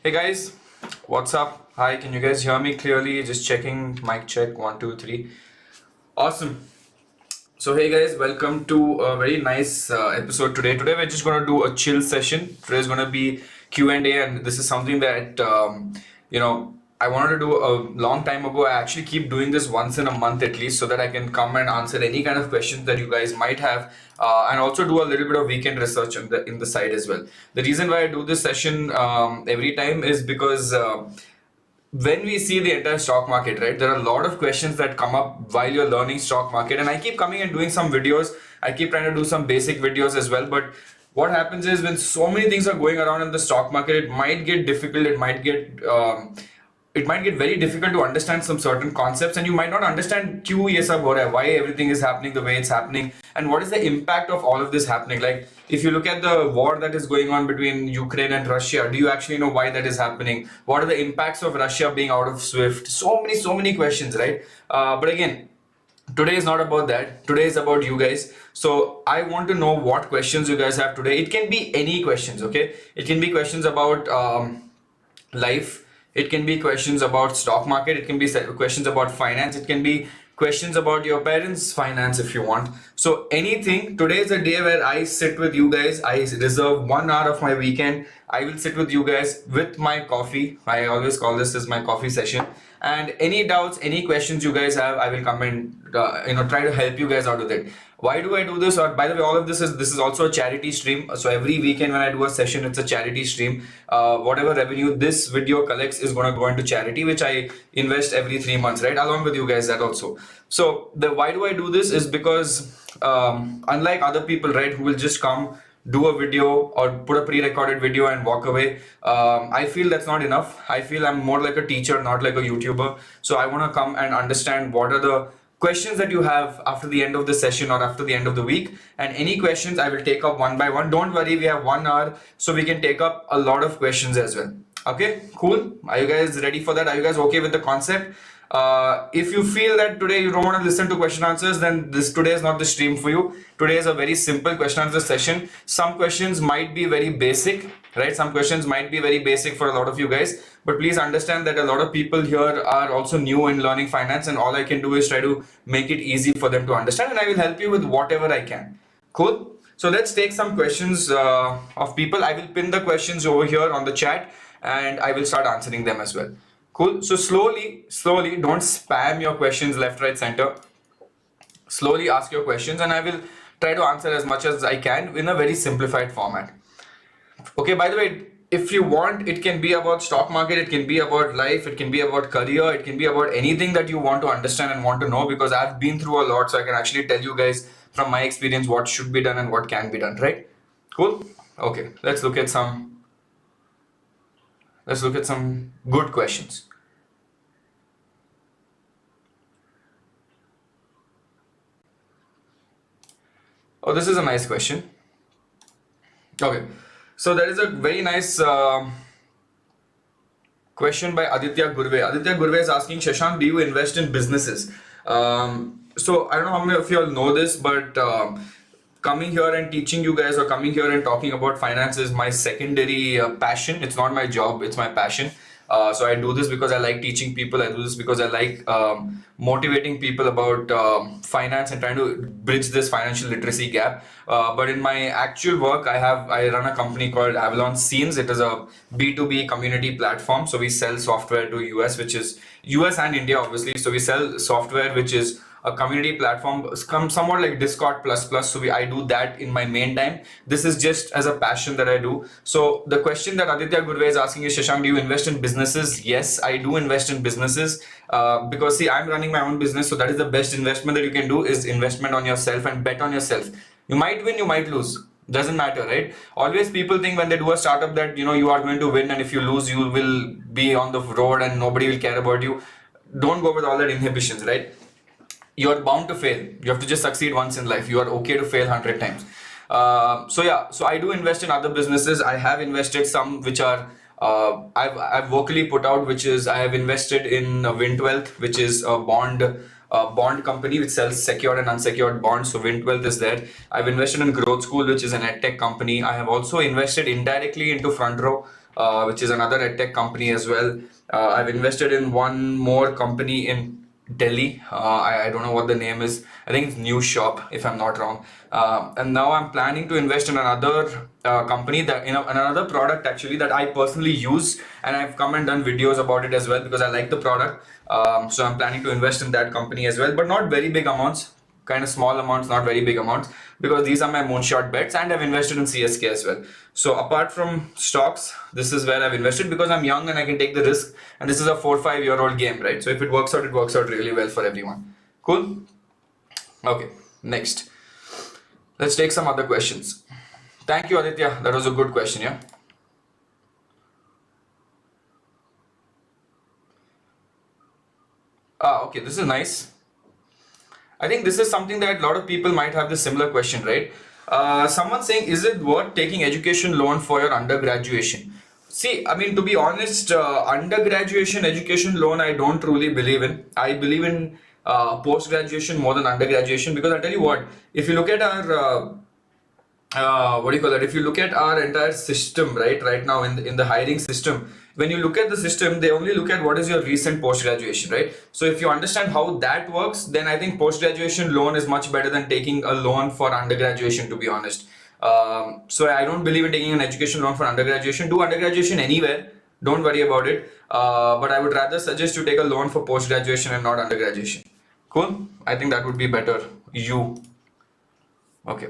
Hey guys, what's up? Hi, can you guys hear me clearly? Just checking, mic check, 1, 2, 3. Awesome. So hey guys, welcome to a very nice episode today. Today we're just going to do a chill session. Today is going to be Q&A, and this is something that I wanted to do a long time ago. I actually keep doing this once in a month at least, so that I can come and answer any kind of questions that you guys might have, and also do a little bit of weekend research in the side as well. The reason why I do this session every time is because when we see the entire stock market, right, there are a lot of questions that come up while you're learning stock market, and I keep coming and doing some videos. I keep trying to do some basic videos as well, but what happens is when so many things are going around in the stock market, it might get difficult. It might get very difficult to understand some certain concepts, and you might not understand why everything is happening the way it's happening, and what is the impact of all of this happening. Like, if you look at the war that is going on between Ukraine and Russia, do you actually know why that is happening? What are the impacts of Russia being out of SWIFT? So many questions, right? But again, today is not about that. Today is about you guys. So I want to know what questions you guys have today. It can be any questions, okay? It can be questions about life. It can be questions about stock market. It can be questions about finance. It can be questions about your parents' finance if you want. So anything. Today is a day where I sit with you guys. I reserve 1 hour of my weekend. I will sit with you guys with my coffee. I always call this as my coffee session. And any doubts, any questions you guys have, I will come and try to help you guys out with it. Why do I do this? Or by the way, all of this is also a charity stream. So every weekend when I do a session, it's a charity stream. Whatever revenue this video collects is going to go into charity, which I invest every 3 months, right? Along with you guys, that also. So the why do I do this is because unlike other people, right, who will just come, do a video or put a pre-recorded video and walk away. I feel that's not enough. I feel I'm more like a teacher, not like a YouTuber. So I want to come and understand what are the questions that you have after the end of the session or after the end of the week. And any questions I will take up one by one. Don't worry, we have 1 hour, so we can take up a lot of questions as well. Okay, cool. Are you guys ready for that? Are you guys okay with the concept? If you feel that today you don't want to listen to question answers, then today is not the stream for you. Today is a very simple question answer session. Some questions might be very basic, right? Some questions might be very basic for a lot of you guys, but please understand that a lot of people here are also new in learning finance, and all I can do is try to make it easy for them to understand, and I will help you with whatever I can. Cool. So let's take some questions of people. I will pin the questions over here on the chat, and I will start answering them as well. Cool. So slowly, don't spam your questions left, right, center. Slowly ask your questions, and I will try to answer as much as I can in a very simplified format. Okay, by the way, if you want, it can be about stock market, it can be about life, it can be about career, it can be about anything that you want to understand and want to know, because I've been through a lot, so I can actually tell you guys from my experience what should be done and what can be done, right? Cool. Okay, let's look at some good questions. Oh, this is a nice question. Okay, so there is a very nice question by Aditya Gurve. Aditya Gurve is asking, Shashank, do you invest in businesses? So I don't know how many of you all know this, but coming here and teaching you guys, or coming here and talking about finance, is my secondary passion. It's not my job, it's my passion. So I do this because I like teaching people. I do this because I like motivating people about finance and trying to bridge this financial literacy gap. But in my actual work, I run a company called Avalon Scenes. It is a B2B community platform. So we sell software to US, which is US and India, obviously. So we sell software which is a community platform, somewhat like Discord plus. So I do that in my main time. This is just as a passion that I do. So the question that Aditya Gurve is asking is, Shashank, do you invest in businesses? Yes, I do invest in businesses because see, I'm running my own business. So that is the best investment that you can do, is investment on yourself and bet on yourself. You might win, you might lose. Doesn't matter, right? Always people think when they do a startup that you are going to win, and if you lose, you will be on the road and nobody will care about you. Don't go with all that inhibitions, right? You're bound to fail. You have to just succeed once in life. You are okay to fail 100 times. So I do invest in other businesses. I have invested some which are I've vocally put out, which is I have invested in Wind Wealth, which is a bond bond company which sells secured and unsecured bonds. So Wintwealth is there. I've invested in Growth School, which is an edtech company. I have also invested indirectly into Front Row, which is another edtech company as well. I've invested in one more company in Delhi. I don't know what the name is. I think it's New Shop, if I'm not wrong. And now I'm planning to invest in another company that, another product actually that I personally use, and I've come and done videos about it as well because I like the product. So I'm planning to invest in that company as well, but not very big amounts. Kind of small amounts, not very big amounts, because these are my moonshot bets, and I've invested in CSK as well. So apart from stocks, this is where I've invested because I'm young and I can take the risk, and this is a 4-5 year old game, right? So if it works out really well for everyone. Cool. Okay, next. Let's take some other questions. Thank you, Aditya. That was a good question, yeah? Okay, this is nice. I think this is something that a lot of people might have this similar question, right? Someone saying, is it worth taking education loan for your undergraduation? See, I mean, to be honest, undergraduation education loan, I don't truly believe in. I believe in post-graduation more than undergraduation, because I'll tell you what, if you look at our what do you call it? If you look at our entire system, right now in the hiring system, when you look at the system, they only look at what is your recent post graduation, right? So if you understand how that works, then I think post graduation loan is much better than taking a loan for undergraduation, to be honest. So I don't believe in taking an education loan for undergraduation. Do undergraduation anywhere, don't worry about it. But I would rather suggest you take a loan for post graduation and not undergraduation. Cool. I think that would be better. Okay.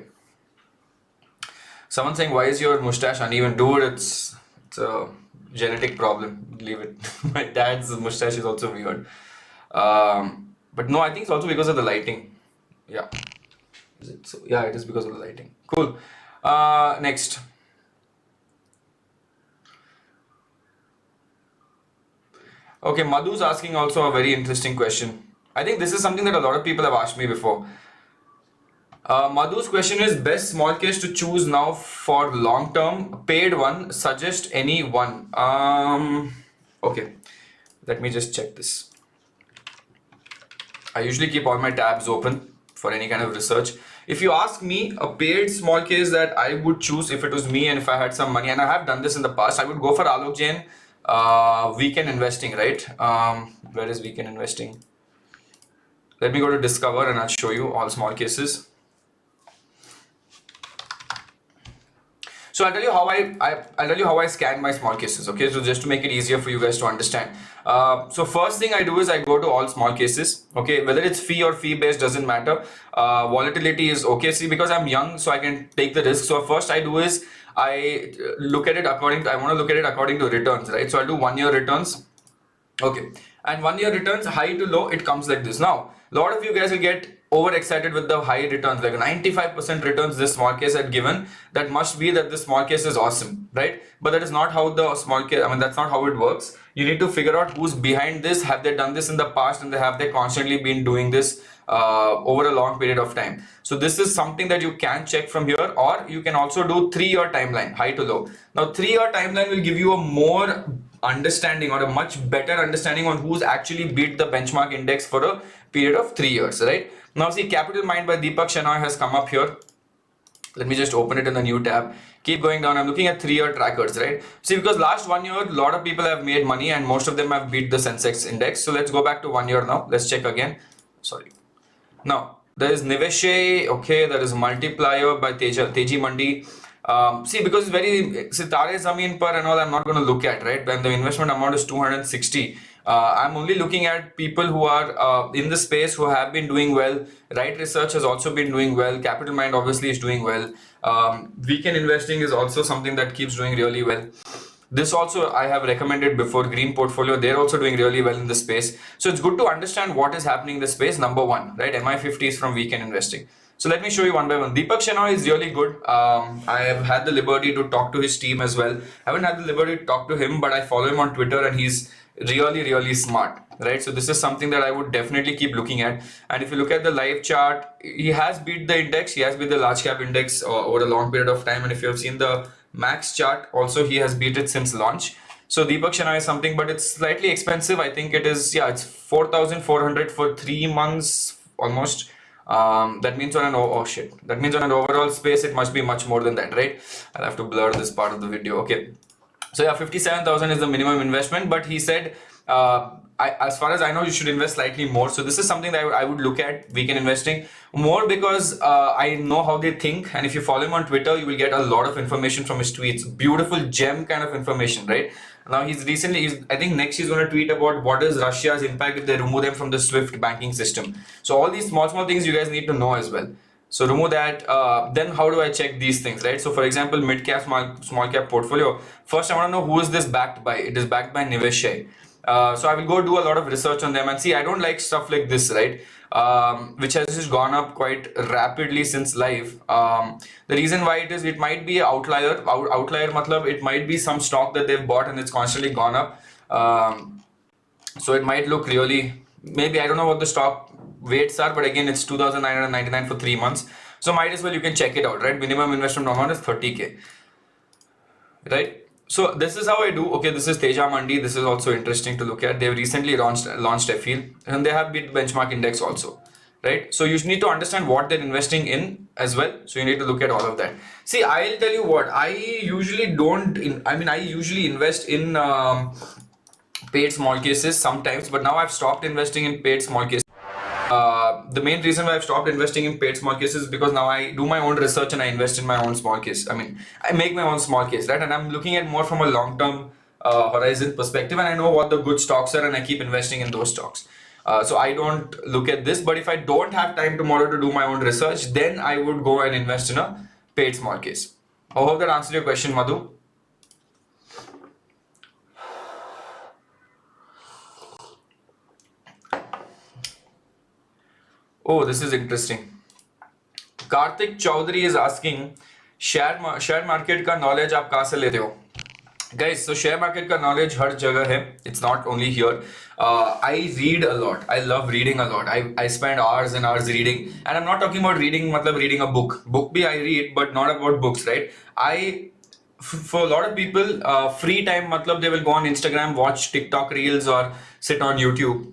Someone saying, why is your mustache uneven? Dude, it's a genetic problem. Leave it. My dad's mustache is also weird. But no, I think it's also because of the lighting. Yeah. Is it so? Yeah, it is because of the lighting. Cool. Next. Okay, Madhu's asking also a very interesting question. I think this is something that a lot of people have asked me before. Madhu's question is, best small case to choose now for long term, paid one, suggest any one. Okay, let me just check this. I usually keep all my tabs open for any kind of research. If you ask me, a paid small case that I would choose if it was me and if I had some money, and I have done this in the past, I would go for Alok Jain, weekend investing, right? Where is weekend investing? Let me go to Discover and I'll show you all small cases. So I'll tell you how I scan my small cases. Okay, so just to make it easier for you guys to understand. So first thing I do is I go to all small cases. Okay, whether it's fee or fee based doesn't matter. Volatility is okay. See, because I'm young, so I can take the risk. So first I do is I look at it according to, I want to look at it according to returns, right? So I'll do 1 year returns. Okay, and 1 year returns, high to low, it comes like this. Now, a lot of you guys will get overexcited with the high returns, like 95% returns this small case had given. That must be that this small case is awesome, right? But that is not how the small case, I mean, that's not how it works. You need to figure out who's behind this. Have they done this in the past, and have they constantly been doing this over a long period of time? So this is something that you can check from here, or you can also do 3 year timeline, high to low. Now 3 year timeline will give you a more understanding, or a much better understanding on who's actually beat the benchmark index for a period of 3 years, right? Now see, Capital Mind by Deepak Shenoy has come up here. Let me just open it in the new tab. Keep going down. I'm looking at 3 year trackers, right? See, because last 1 year, a lot of people have made money and most of them have beat the Sensex index. So let's go back to 1 year now. Let's check again. Sorry. Now, there is Niveshe, okay, there is Multiplier by Teji Mandi. See, because it's very, Sitare Zameen per and all, I'm not going to look at, right? When the investment amount is 260. I'm only looking at people who are in the space who have been doing well. Right Research has also been doing well. Capital Mind obviously is doing well. Weekend investing is also something that keeps doing really well. This also I have recommended before, Green Portfolio. They're also doing really well in the space. So it's good to understand what is happening in the space. Number one, right? MI50 is from weekend investing. So let me show you one by one. Deepak Shenoy is really good. I have had the liberty to talk to his team as well. I haven't had the liberty to talk to him, but I follow him on Twitter and he's really smart, right? So this is something that I would definitely keep looking at. And if you look at the live chart, he has beat the index. He has beat the large cap index over a long period of time. And if you have seen the max chart, also he has beat it since launch. So Deepak Shana is something, but it's slightly expensive. I think it is, yeah, it's 4,400 for 3 months almost. That means on an, oh shit, that means on an overall space, it must be much more than that, right? I'll have to blur this part of the video. Okay. So yeah, 57,000 is the minimum investment, but he said, as far as I know, you should invest slightly more. So this is something that I would look at weekend investing more, because I know how they think, and if you follow him on Twitter, you will get a lot of information from his tweets. Beautiful gem kind of information, right? Now I think next he's going to tweet about what is Russia's impact if they remove them from the SWIFT banking system. So all these small things you guys need to know as well. So remove that. Then how do I check these things, right? So for example, mid cap, small cap portfolio. First, I want to know who is this backed by. It is backed by Niveshay. So I will go do a lot of research on them and see. I don't like stuff like this, right? Which has just gone up quite rapidly since live. The reason why it might be an outlier. Outlier matlab, it might be some stock that they've bought and it's constantly gone up. So it might look really, maybe I don't know what the stock weights are, but again, it's 2,999 for 3 months. So might as well you can check it out, right? Minimum investment amount is 30K, right? So this is how I do. Okay, this is Teja Mandi. This is also interesting to look at. They've recently launched I feel, and they have beat benchmark index also, right? So you need to understand what they're investing in as well. So you need to look at all of that. See, I'll tell you what, I usually I usually invest in paid small cases sometimes, but now I've stopped investing in paid small cases. The main reason why I've stopped investing in paid small cases is because now I do my own research and I invest in my own small case. I mean, I make my own small case, right? And I'm looking at more from a long-term horizon perspective, and I know what the good stocks are, and I keep investing in those stocks. So I don't look at this, but if I don't have time tomorrow to do my own research, then I would go and invest in a paid small case. I hope that answered your question, Madhu. Oh, this is interesting. Karthik Chaudhary is asking, share market का knowledge आप कहाँ से लेते हो? Guys, so share market का knowledge हर जगह है. It's not only here. I read a lot. I love reading a lot. I spend hours and hours reading, and I'm not talking about reading, matlab reading a book. Book bhi I read, but not about books, right? For a lot of people, free time matlab they will go on Instagram, watch TikTok reels, or sit on YouTube.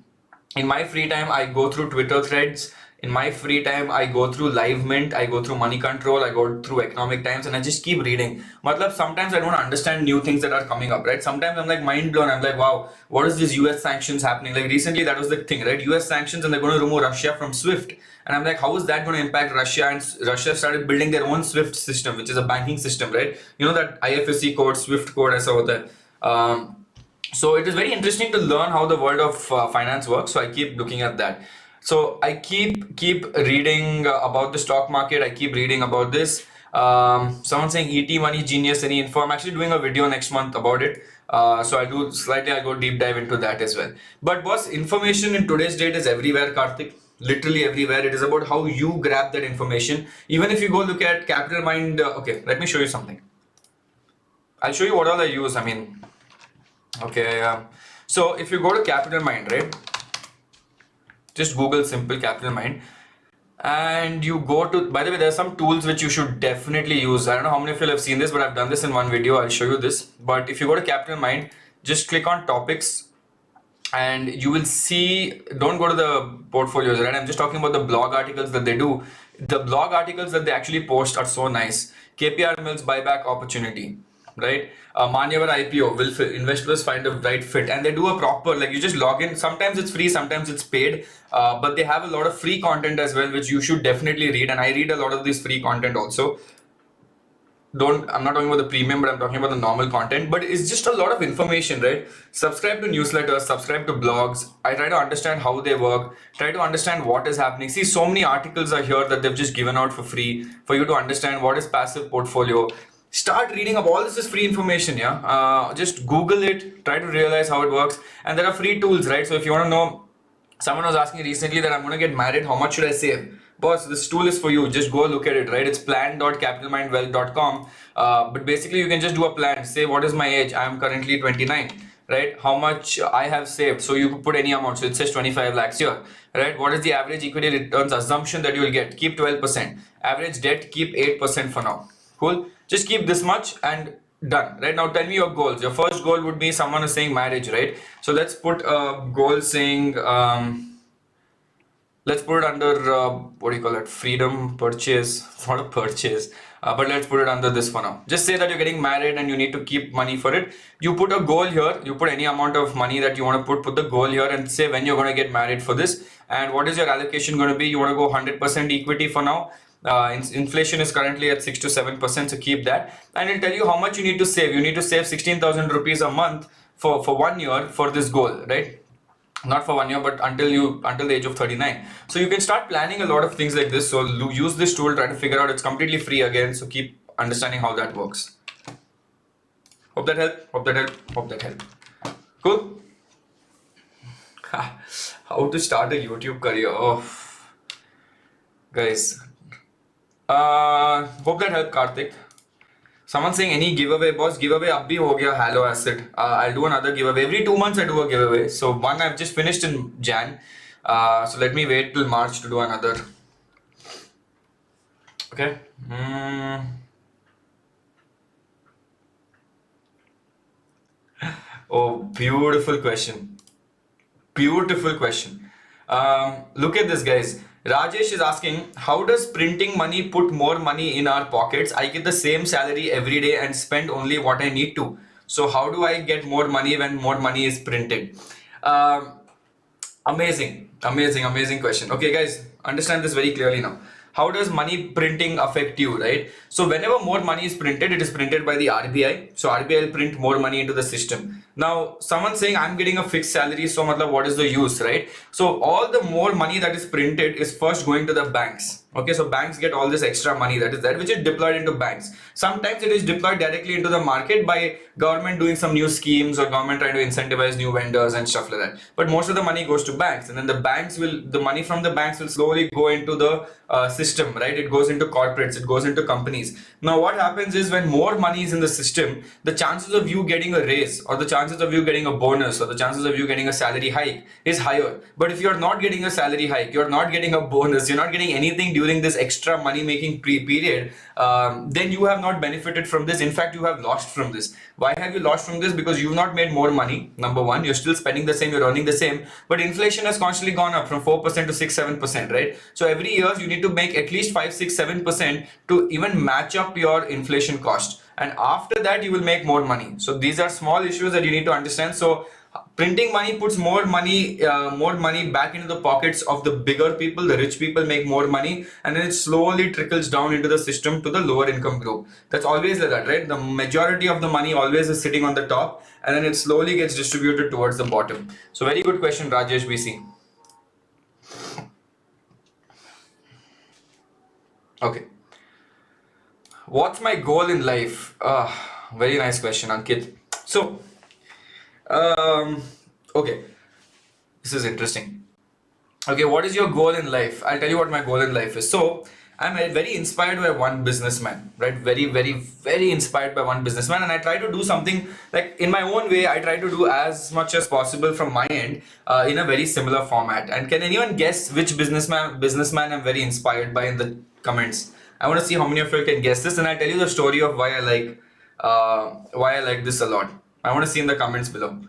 In my free time, I go through Twitter threads. In my free time, I go through Live Mint, I go through Money Control, I go through Economic Times, and I just keep reading. Matlab, sometimes I don't understand new things that are coming up, right? Sometimes I'm like mind blown. I'm like, wow, what is this US sanctions happening? Like recently, that was the thing, right? US sanctions, and they're going to remove Russia from SWIFT. And I'm like, how is that going to impact Russia? And Russia started building their own SWIFT system, which is a banking system, right? You know that IFSC code, SWIFT code, aisa hota hai. So it is very interesting to learn how the world of finance works. So I keep looking at that. So I keep reading about the stock market. I keep reading about this. Someone saying ET Money Genius, any info? I'm actually doing a video next month about it. So I'll go deep dive into that as well. But boss, information in today's date is everywhere, Karthik. Literally everywhere. It is about how you grab that information. Even if you go look at Capital Mind. Okay, let me show you something. I'll show you what all I use. I mean, okay. So if you go to Capital Mind, right? Just Google simple Capital Mind, and you go to, by the way, there are some tools which you should definitely use. I don't know how many of you have seen this, but I've done this in one video. I'll show you this. But if you go to Capital Mind, just click on topics, and you will see, don't go to the portfolios, right? I'm just talking about the blog articles that they do. The blog articles that they actually post are so nice. KPR Mills buyback opportunity, right? Manyavar IPO, will investors find a right fit? And they do a proper, like you just log in. Sometimes it's free, sometimes it's paid, but they have a lot of free content as well, which you should definitely read. And I read a lot of this free content also. I'm not talking about the premium, but I'm talking about the normal content. But it's just a lot of information, right? Subscribe to newsletters, subscribe to blogs. I try to understand how they work, try to understand what is happening. See, so many articles are here that they've just given out for free for you to understand what is passive portfolio. Start reading up all this is free information, yeah. Just Google it, try to realize how it works, and there are free tools, right? So if you want to know, someone was asking recently that I'm going to get married, how much should I save? Boss, this tool is for you. Just go look at it, right? It's plan.capitalmindwealth.com. But basically, you can just do a plan. Say, what is my age? I am currently 29, right? How much I have saved? So you could put any amount. So it says 25 lakhs here, right? What is the average equity returns assumption that you will get? Keep 12%. Average debt, keep 8% for now. Cool. Just keep this much and Done. Right now, tell me your goals. Your first goal would be someone is saying marriage, right? So let's put a goal saying, let's put it under, what do you call it? Freedom, purchase, not a purchase, but let's put it under this for now. Just say that you're getting married and you need to keep money for it. You put a goal here, you put any amount of money that you want to put the goal here and say when you're going to get married for this. And what is your allocation going to be? You want to go 100% equity for now. Inflation is currently at 6 to 7%, so keep that. And it'll tell you how much you need to save. You need to save 16,000 rupees a month for 1 year for this goal, right? Not for 1 year, but until the age of 39. So you can start planning a lot of things like this. So use this tool, try to figure out. It's completely free again. So keep understanding how that works. Hope that helped. Hope that helped. Hope that helped. Cool. How to start a YouTube career? Oh, guys. Hope that helped, Karthik. Someone saying any giveaway, boss. Giveaway ab bhi ho gaya, Halo Asset. I'll do another giveaway. Every 2 months I do a giveaway. So one I've just finished in Jan. So let me wait till March to do another. Okay. Oh, beautiful question. Beautiful question. Look at this, guys. Rajesh is asking, how does printing money put more money in our pockets? I get the same salary every day and spend only what I need to. So how do I get more money when more money is printed? Amazing question. Okay, guys, understand this very clearly now. How does money printing affect you, right? So whenever more money is printed, it is printed by the RBI. So RBI will print more money into the system. Now, someone saying I'm getting a fixed salary, so what is the use, right? So all the more money that is printed is first going to the banks. Okay, so banks get all this extra money which is deployed into banks. Sometimes it is deployed directly into the market by government doing some new schemes or government trying to incentivize new vendors and stuff like that. But most of the money goes to banks, and then the money from the banks will slowly go into the system, right? It goes into corporates, it goes into companies. Now, what happens is when more money is in the system, the chances of you getting a raise or the chances of you getting a bonus or the chances of you getting a salary hike is higher. But if you're not getting a salary hike, you're not getting a bonus, you're not getting anything during this extra money making period, then you have not benefited from this. In fact, you have lost from this. Why have you lost from this? Because you've not made more money. Number one, you're still spending the same, you're earning the same, but inflation has constantly gone up from 4% to 6-7%, right? So every year you need to make at least 5-6-7% to even match up your inflation cost, and after that you will make more money. So these are small issues that you need to understand. So printing money puts more money back into the pockets of the bigger people. The rich people make more money, and then it slowly trickles down into the system to the lower income group. That's always like that, right? The majority of the money always is sitting on the top, and then it slowly gets distributed towards the bottom. So very good question, Rajesh BC. Okay. What's my goal in life? Very nice question, Ankit. So, okay, this is interesting. Okay, what is your goal in life? I'll tell you what my goal in life is. So, I'm very inspired by one businessman, right? Very inspired by one businessman, and I try to do something like in my own way. I try to do as much as possible from my end in a very similar format. And can anyone guess which businessman I'm very inspired by in the comments? I want to see how many of you can guess this, and I'll tell you the story of why I like this a lot. I want to see in the comments below.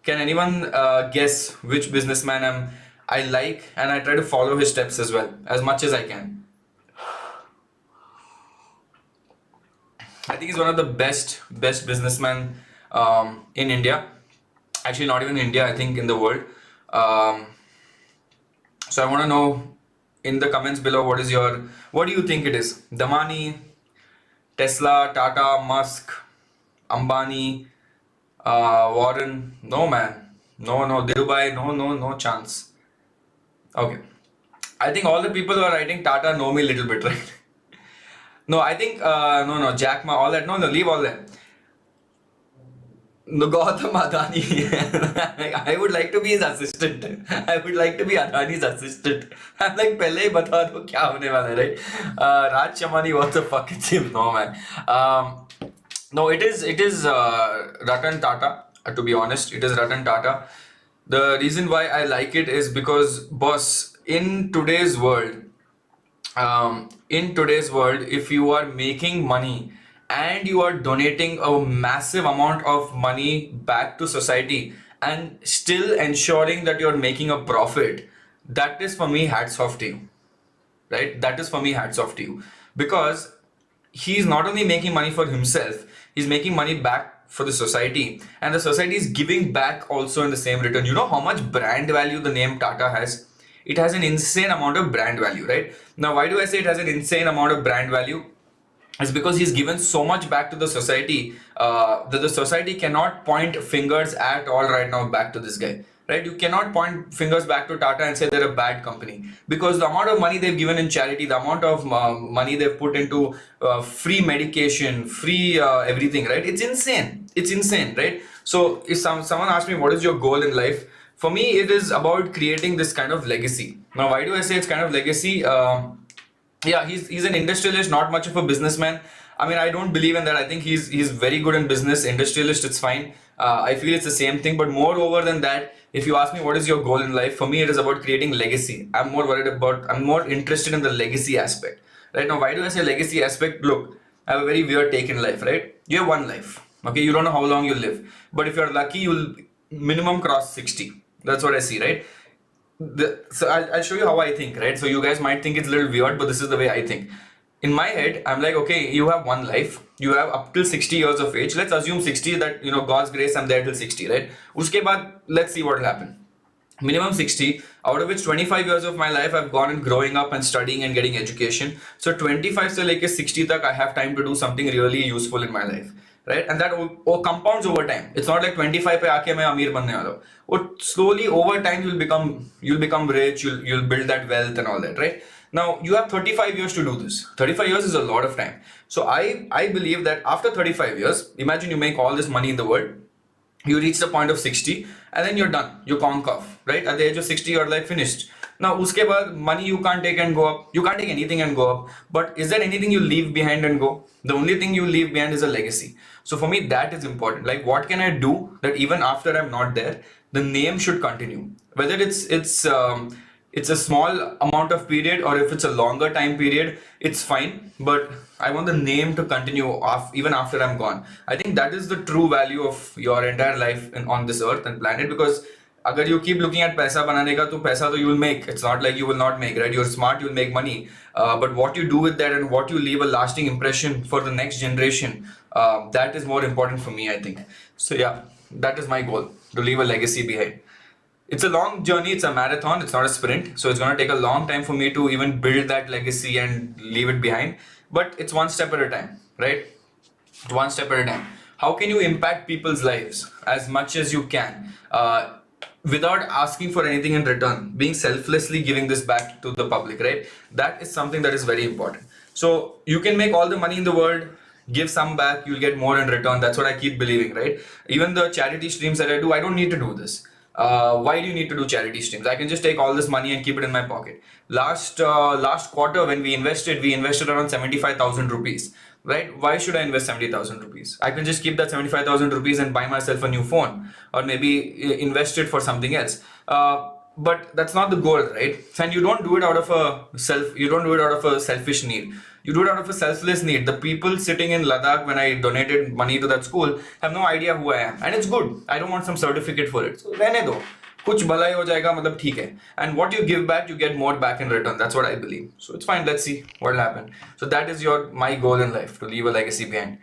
Can anyone guess which businessman I like, and I try to follow his steps as well, as much as I can? I think he's one of the best businessmen in India. Actually, not even India, I think in the world. So I want to know in the comments below, what do you think it is? Damani, Tesla, Tata, Musk, Ambani, Warren? No, man. No, Dhirubhai, no chance. Okay. I think all the people who are writing Tata know me a little bit, right? No, I think, no, Jack Ma, all that. No, leave all that. No, Gautam Adani. I would like to be his assistant. I would like to be Adani's assistant. I'm like, pehle hi bata do kya hone wala hai, right? Raj Chamani, what the fuck is him? No, man. No, it is Ratan Tata. To be honest, it is Ratan Tata. The reason why I like it is because, boss, in today's world, if you are making money and you are donating a massive amount of money back to society and still ensuring that you're making a profit, that is for me hats off to you, right? That is for me hats off to you, because he's not only making money for himself, he's making money back for the society, and the society is giving back also in the same return. You know how much brand value the name Tata has? It has an insane amount of brand value, right? Now, why do I say it has an insane amount of brand value? Is because he's given so much back to the society that the society cannot point fingers at all right now back to this guy. Right? You cannot point fingers back to Tata and say they're a bad company, because the amount of money they've given in charity, the amount of money they've put into free medication, free everything, right? It's insane. It's insane, right? So if someone asks me what is your goal in life, for me it is about creating this kind of legacy. Now, why do I say it's kind of legacy? Yeah, he's an industrialist, not much of a businessman. I mean, I don't believe in that. I think he's very good in business. Industrialist, it's fine. I feel it's the same thing. But moreover than that, if you ask me what is your goal in life, for me it is about creating legacy. I'm more interested in the legacy aspect. Right now, why do I say legacy aspect? Look, I have a very weird take in life, right? You have one life. Okay, you don't know how long you'll live. But if you're lucky, you'll minimum cross 60. That's what I see, right? So I'll show you how I think, right? So you guys might think it's a little weird, but this is the way I think. In my head, I'm like, okay, you have one life, you have up till 60 years of age. Let's assume 60, that, you know, God's grace, I'm there till 60, right? Uske baad, let's see what will happen. Minimum 60, out of which 25 years of my life I've gone in growing up and studying and getting education. So 25 se leke 60 tak I have time to do something really useful in my life, right? And that compounds over time. It's not like 25 pe aake main amir banne wala hu. Slowly over time you'll become rich, you'll build that wealth and all that, right? Now you have 35 years to do this. 35 years is a lot of time. So I believe that after 35 years, imagine you make all this money in the world, you reach the point of 60 and then you're done. You conk off, right? At the age of 60, you're like finished. Now, uske baad, money you can't take and go up. You can't take anything and go up. But is there anything you leave behind and go? The only thing you leave behind is a legacy. So for me, that is important. Like, what can I do that even after I'm not there, the name should continue? Whether it's a small amount of period or if it's a longer time period, it's fine. But I want the name to continue off even after I'm gone. I think that is the true value of your entire life on this earth and planet, because agar you keep looking at paisa banane ka, to paisa to you will make. It's not like you will not make, right? You're smart, you'll make money. But what you do with that and what you leave a lasting impression for the next generation, that is more important for me, I think. So yeah, that is my goal, to leave a legacy behind. It's a long journey, it's a marathon, it's not a sprint. So it's going to take a long time for me to even build that legacy and leave it behind. But it's one step at a time, right? One step at a time. How can you impact people's lives as much as you can without asking for anything in return? Being selflessly giving this back to the public, right? That is something that is very important. So you can make all the money in the world, give some back, you'll get more in return. That's what I keep believing, right? Even the charity streams that I do, I don't need to do this. Why do you need to do charity streams? I can just take all this money and keep it in my pocket. Last quarter when we invested around 75,000 rupees, right? Why should I invest 70,000 rupees? I can just keep that 75,000 rupees and buy myself a new phone, or maybe invest it for something else. But that's not the goal, right? And you don't do it out of a selfish need. You do it out of a selfless need. The people sitting in Ladakh, when I donated money to that school, have no idea who I am. And it's good. I don't want some certificate for it. So, रहने दो. कुछ भलाई हो जाएगा, मतलब ठीक है. And what you give back, you get more back in return. That's what I believe. So it's fine. Let's see what will happen. So that is my goal in life, to leave a legacy behind.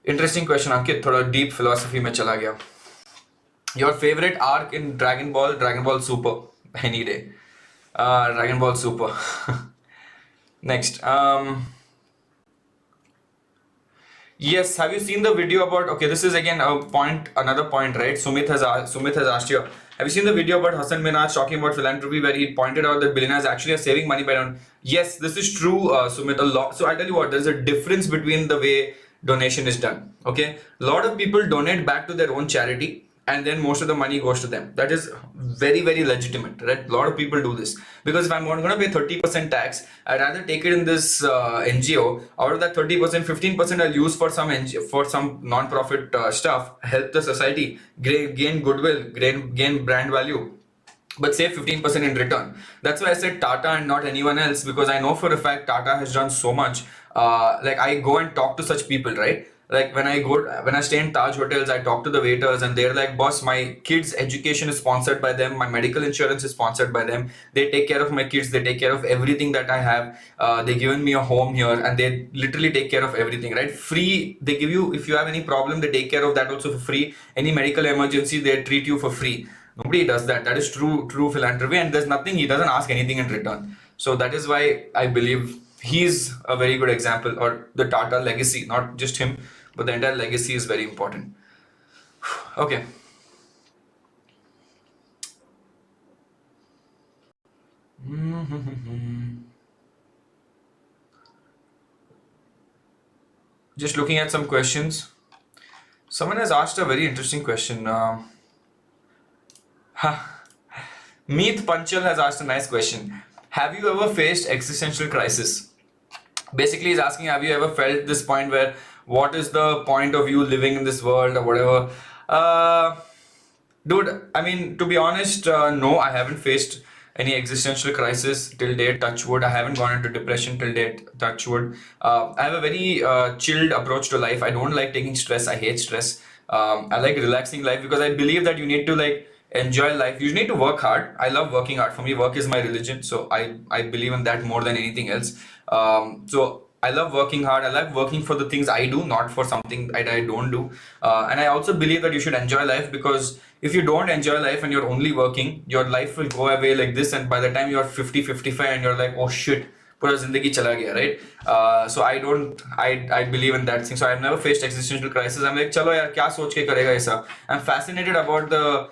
Interesting question, Ankit. थोड़ा deep philosophy में चला गया. Your favorite arc in Dragon Ball Super, any day. Dragon Ball Super. Next. Yes, have you seen the video about, okay, this is again another point, right? Sumit has asked you, have you seen the video about Hassan Minhaj talking about philanthropy, where he pointed out that billionaires actually are saving money by doing? Yes, this is true, Sumit, a lot. So I'll tell you what, there's a difference between the way donation is done. Okay, a lot of people donate back to their own charity, and then most of the money goes to them. That is very, very legitimate, right? A lot of people do this, because if I'm going to pay 30% tax, I'd rather take it in this NGO. Out of that 30%, 15% I'll use for some for some non-profit stuff, help the society, gain goodwill, gain brand value, but save 15% in return. That's why I said Tata and not anyone else, because I know for a fact Tata has done so much. Like I go and talk to such people, right? Like when I stay in Taj hotels, I talk to the waiters and they're like, boss, my kids' education is sponsored by them, my medical insurance is sponsored by them. They take care of my kids, they take care of everything that I have. They given me a home here and they literally take care of everything, right? Free. They give you, if you have any problem, they take care of that also for free. Any medical emergency, they treat you for free. Nobody does that. That is true philanthropy, and there's nothing. He doesn't ask anything in return. So that is why I believe he's a very good example, or the Tata legacy, not just him, but the entire legacy is very important. Okay. Just looking at some questions. Someone has asked a very interesting question. Meet Panchal has asked a nice question. Have you ever faced existential crisis? Basically, he's asking, have you ever felt this point where what is the point of you living in this world or whatever? Dude, I mean, to be honest, no, I haven't faced any existential crisis till date, touch wood. I haven't gone into depression till date, touch wood. I have a very chilled approach to life. I don't like taking stress. I hate stress. I like relaxing life because I believe that you need to like enjoy life. You need to work hard. I love working hard. For me, work is my religion. So I believe in that more than anything else. So I love working hard. I like working for the things I do, not for something that I don't do. And I also believe that you should enjoy life, because if you don't enjoy life and you're only working, your life will go away like this. And by the time you're 50, 55 and you're like, oh shit, पूरा जिंदगी चला गया, right? So I believe in that thing. So I've never faced existential crisis. I'm like, चलो यार क्या सोच के करेगा ऐसा? I'm fascinated about the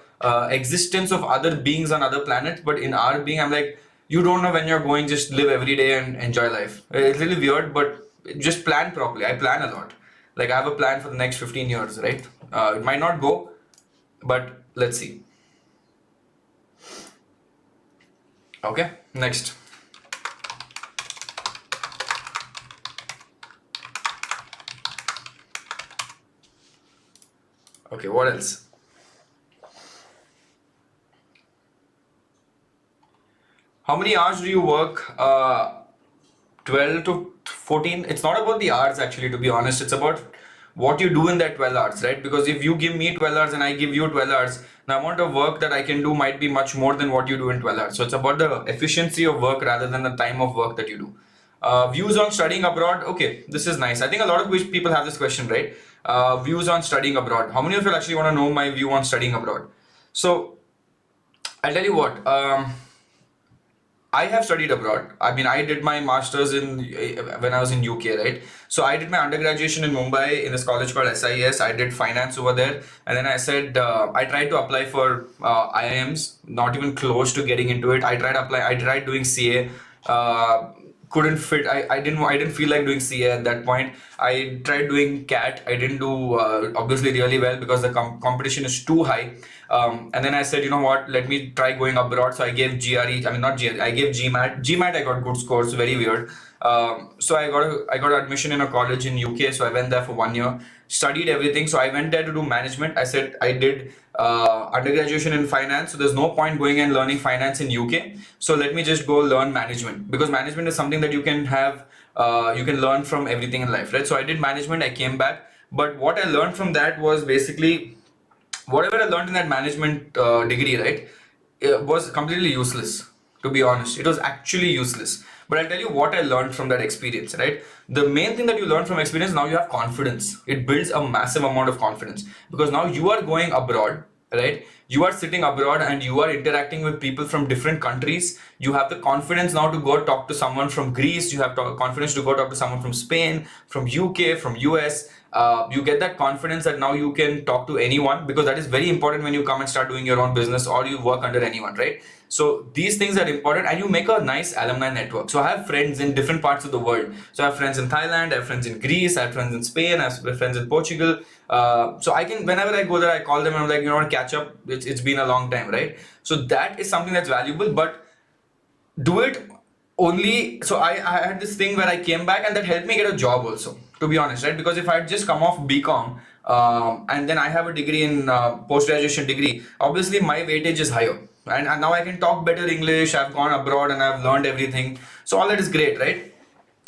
existence of other beings on other planets, but in our being, I'm like, you don't know when you're going. Just live every day and enjoy life. It's really weird, but just plan properly. I plan a lot. Like I have a plan for the next 15 years, right? It might not go, but let's see. Okay, next. Okay, what else? How many hours do you work? 12 to 14. It's not about the hours, actually, to be honest. It's about what you do in that 12 hours, right? Because if you give me 12 hours and I give you 12 hours, the amount of work that I can do might be much more than what you do in 12 hours. So it's about the efficiency of work rather than the time of work that you do. Views on studying abroad. Okay, this is nice. I think a lot of people have this question, right? Views on studying abroad. How many of you actually want to know my view on studying abroad? So I'll tell you what. I have studied abroad. I mean, I did my masters in when I was in UK, right? So I did my undergraduation in Mumbai in this college called SIS. I did finance over there, and then I said I tried to apply for IIMs, not even close to getting into it. I tried doing CA. Couldn't fit. I didn't feel like doing CA at that point. I tried doing CAT. I didn't do obviously really well because the competition is too high. And then I said, you know what, let me try going abroad. So I gave GRE, I mean not GRE, I gave GMAT. GMAT I got good scores, very weird. So I got admission in a college in UK. So I went there for 1 year, studied everything. So I went there to do management. I said I did undergraduation in finance. So there's no point going and learning finance in UK. So let me just go learn management, because management is something that you can have, you can learn from everything in life, right? So I did management, I came back. But what I learned from that was basically whatever I learned in that management degree, right, it was completely useless. To be honest, it was actually useless. But I'll tell you what I learned from that experience, right? The main thing that you learn from experience, now you have confidence. It builds a massive amount of confidence, because now you are going abroad, right? You are sitting abroad and you are interacting with people from different countries. You have the confidence now to go talk to someone from Greece. You have confidence to go talk to someone from Spain, from UK, from US. You get that confidence that now you can talk to anyone, because that is very important when you come and start doing your own business or you work under anyone, right? So these things are important, and you make a nice alumni network. So I have friends in different parts of the world. So I have friends in Thailand, I have friends in Greece, I have friends in Spain, I have friends in Portugal. So I can, whenever I go there, I call them and I'm like, you know what, catch up. It's been a long time, right? So that is something that's valuable, but do it only. So I had this thing where I came back and that helped me get a job also, to be honest, right? Because if I had just come off BCom and then I have a degree in post-graduation degree, obviously my weightage is higher. And now I can talk better English. I've gone abroad and I've learned everything. So all that is great, right?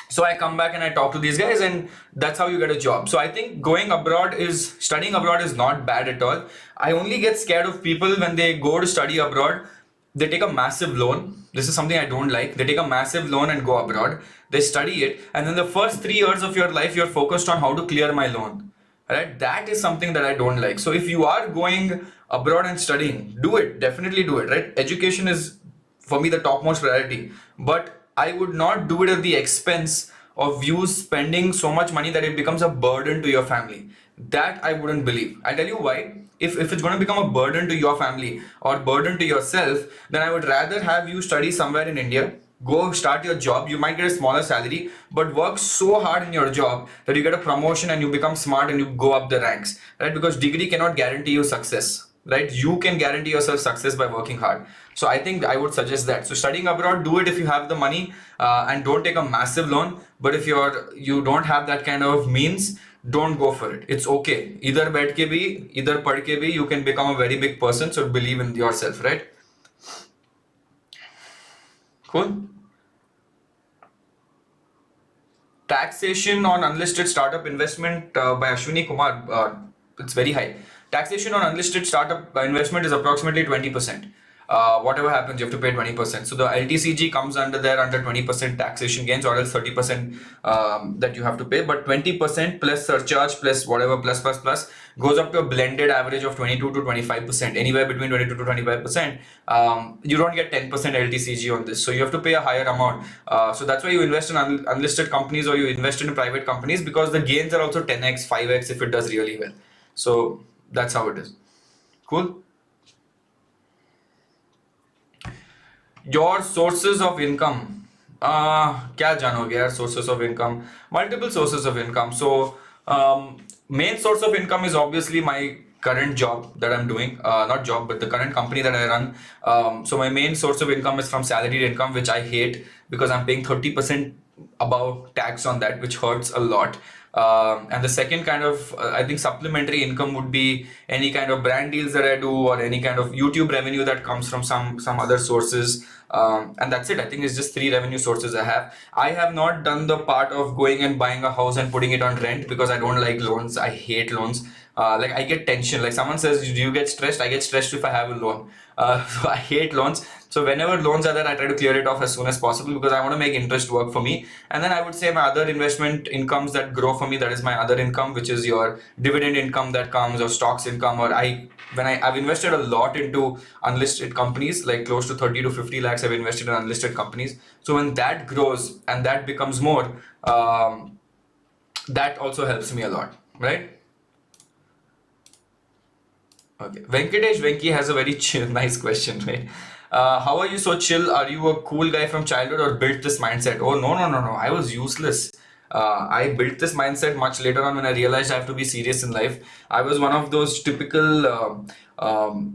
So I come back and I talk to these guys, and that's how you get a job. So I think studying abroad is not bad at all. I only get scared of people when they go to study abroad. They take a massive loan. This is something I don't like. They take a massive loan and go abroad. They study it, and then the first 3 years of your life, you're focused on how to clear my loan. Right? That is something that I don't like. So if you are going abroad and studying, do it. Definitely do it. Right? Education is for me the topmost priority, but I would not do it at the expense of you spending so much money that it becomes a burden to your family. That I wouldn't believe. I'll tell you why. If it's going to become a burden to your family or burden to yourself, then I would rather have you study somewhere in India, go start your job. You might get a smaller salary, but work so hard in your job that you get a promotion and you become smart and you go up the ranks, right? Because degree cannot guarantee you success, right? You can guarantee yourself success by working hard. So I think I would suggest that. So studying abroad, do it if you have the money, and don't take a massive loan. But if you don't have that kind of means, don't go for it. It's okay. Either बैठ के भी, either पढ़ के भी, you can become a very big person. So believe in yourself, right? Cool. Taxation on unlisted startup investment by Ashwini Kumar. It's very high. Taxation on unlisted startup investment is approximately 20%. Whatever happens, you have to pay 20%. So the LTCG comes under there under 20% taxation gains, or else 30% that you have to pay. But 20% plus surcharge plus whatever plus goes up to a blended average of 22 to 25%. Anywhere between 22 to 25%. You don't get 10% LTCG on this, so you have to pay a higher amount. So that's why you invest in unlisted companies, or you invest in private companies, because the gains are also 10x, 5x if it does really well. So that's how it is. Cool. Your sources of income. क्या जानोगे यार sources of income? Multiple sources of income. So main source of income is obviously my current job that I'm doing. Not job, but the current company that I run. So my main source of income is from salaried income, which I hate because I'm paying 30% above tax on that, which hurts a lot. And the second kind of, I think, supplementary income would be any kind of brand deals that I do, or any kind of YouTube revenue that comes from some other sources. And that's it. I think it's just 3 revenue sources I have. I have not done the part of going and buying a house and putting it on rent, because I don't like loans. I hate loans. Like I get tension. Like someone says, do you get stressed? I get stressed if I have a loan. So I hate loans. So whenever loans are there, I try to clear it off as soon as possible, because I want to make interest work for me. And then I would say my other investment incomes that grow for me, that is my other income, which is your dividend income that comes, or stocks income, or I've invested a lot into unlisted companies, like close to 30 to 50 lakhs I've invested in unlisted companies. So when that grows and that becomes more, that also helps me a lot, right? Okay. Venkatesh Venki has a very chill, nice question, right? How are you so chill? Are you a cool guy from childhood, or built this mindset? Oh, no. I was useless. I built this mindset much later on when I realized I have to be serious in life. I was one of those typical,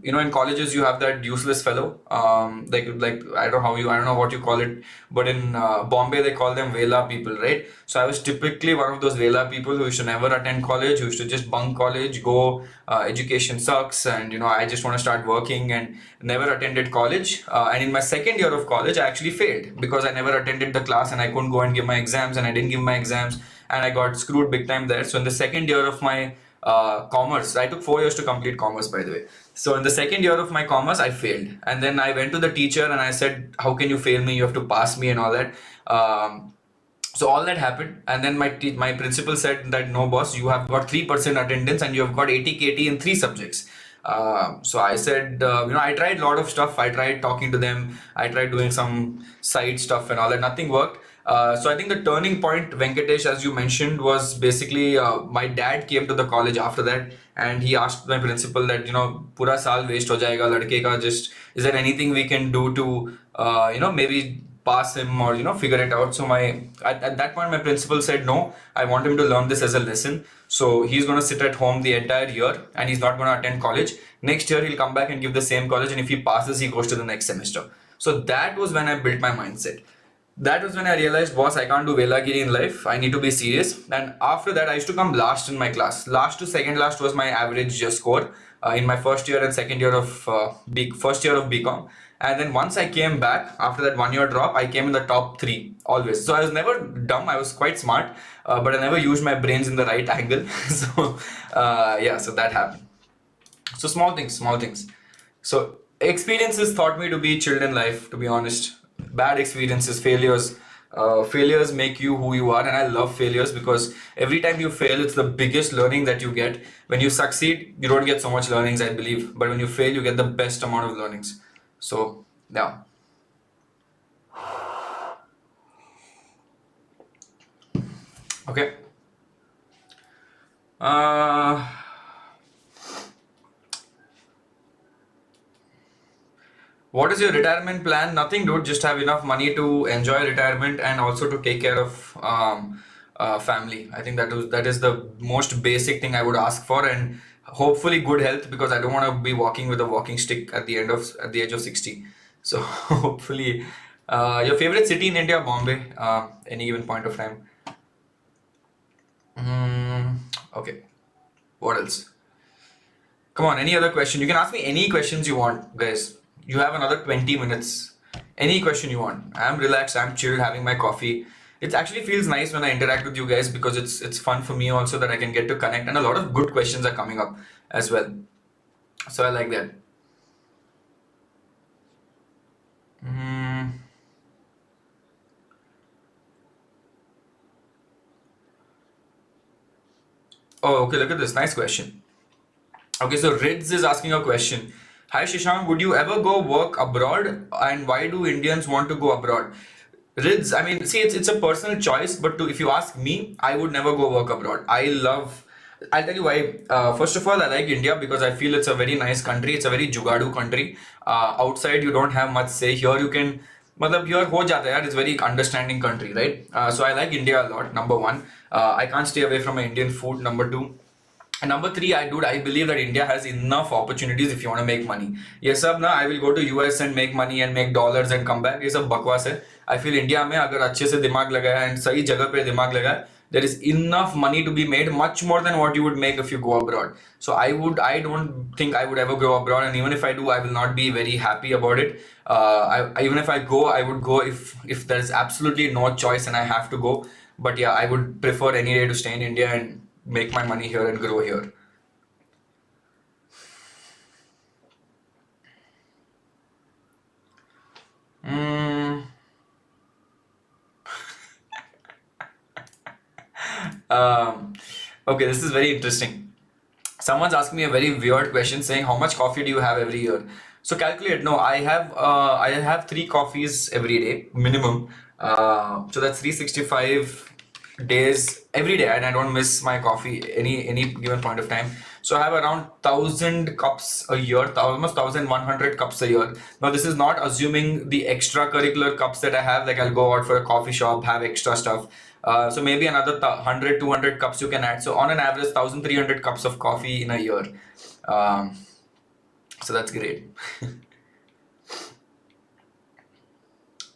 in colleges you have that useless fellow. Like I don't know what you call it, but in Bombay they call them Vela people, right? So I was typically one of those Vela people who used to never attend college, who used to just bunk college, go, education sucks, and I just want to start working, and never attended college. And in my second year of college, I actually failed because I never attended the class, and I couldn't go and give my exams, and I didn't give my exams, and I got screwed big time there. So in the second year of my commerce, I took 4 years to complete commerce, by the way. So in the second year of my commerce, I failed, and then I went to the teacher and I said, how can you fail me? You have to pass me and all that. So all that happened, and then my principal said that, no boss, you have got 3% attendance and you have got 80 KT in 3 subjects. So I said, I tried a lot of stuff. I tried talking to them. I tried doing some side stuff and all that. Nothing worked. So I think the turning point, Venkatesh, as you mentioned, was basically my dad came to the college after that, and he asked my principal that, pura saal waste ho jayega ladke ka, just is there anything we can do to maybe pass him, or figure it out. So at that point my principal said, no, I want him to learn this as a lesson. So he's going to sit at home the entire year, and he's not going to attend college. Next year he'll come back and give the same college, and if he passes, he goes to the next semester. So that was when I built my mindset. That was when I realized, boss, I can't do Velagiri in life. I need to be serious. And after that, I used to come last in my class. Last to second last was my average score in my first year and second year of BCom. And then once I came back after that 1 year drop, I came in the top three always. So I was never dumb. I was quite smart, but I never used my brains in the right angle. So yeah, so that happened. So small things, small things. So experiences taught me to be chilled in life, to be honest. Bad experiences, failures. Failures make you who you are, and I love failures because every time you fail, it's the biggest learning that you get. When you succeed, you don't get so much learnings, I believe, but when you fail, you get the best amount of learnings. So, yeah. Okay. Uh, What is your retirement plan? Nothing, dude. Just have enough money to enjoy retirement and also to take care of family. I think that is the most basic thing I would ask for, and hopefully good health because I don't want to be walking with a walking stick at the age of 60. So hopefully, your favorite city in India, Bombay, any given point of time. Mm, okay. What else? Come on, any other question? You can ask me any questions you want, guys. You have another 20 minutes. Any question you want. I'm relaxed, I'm chilled, having my coffee. It actually feels nice when I interact with you guys because it's fun for me also that I can get to connect and a lot of good questions are coming up as well. So I like that. Mm. Oh, okay, look at this. Nice question. Okay, so Rids is asking a question. Hi Shashank, would you ever go work abroad and why do Indians want to go abroad? Rids, I mean, see, it's a personal choice, but if you ask me, I would never go work abroad. I'll tell you why. First of all, I like India because I feel it's a very nice country. It's a very jugadu country. Outside, you don't have much say. Here, you can, मतलब here हो जाता है यार. It's very understanding country, right? So I like India a lot. Number one, I can't stay away from my Indian food. Number two. And number three, I believe that India has enough opportunities if you want to make money. Yes, sir. ना I will go to US and make money and make dollars and come back. ये सब बकवास है. I feel India में अगर अच्छे से दिमाग लगाया and सही जगह पे दिमाग लगाया, there is enough money to be made, much more than what you would make if you go abroad. So I don't think I would ever go abroad, and even if I do, I will not be very happy about it. Even if I go, I would go if there is absolutely no choice and I have to go. But yeah, I would prefer any day to stay in India and make my money here and grow here. Mm, um, okay, this is very interesting. Someone's asking me a very weird question saying how much coffee do you have every year? So calculate. No, I have three coffees every day minimum. So that's 365 days every day, and I don't miss my coffee any given point of time. So I have around 1,000 cups a year, almost 1,100 cups a year. Now this is not assuming the extracurricular cups that I have, like I'll go out for a coffee shop, have extra stuff. So maybe another 100, 200 cups you can add. So on an average, 1,300 cups of coffee in a year. Um, so that's great.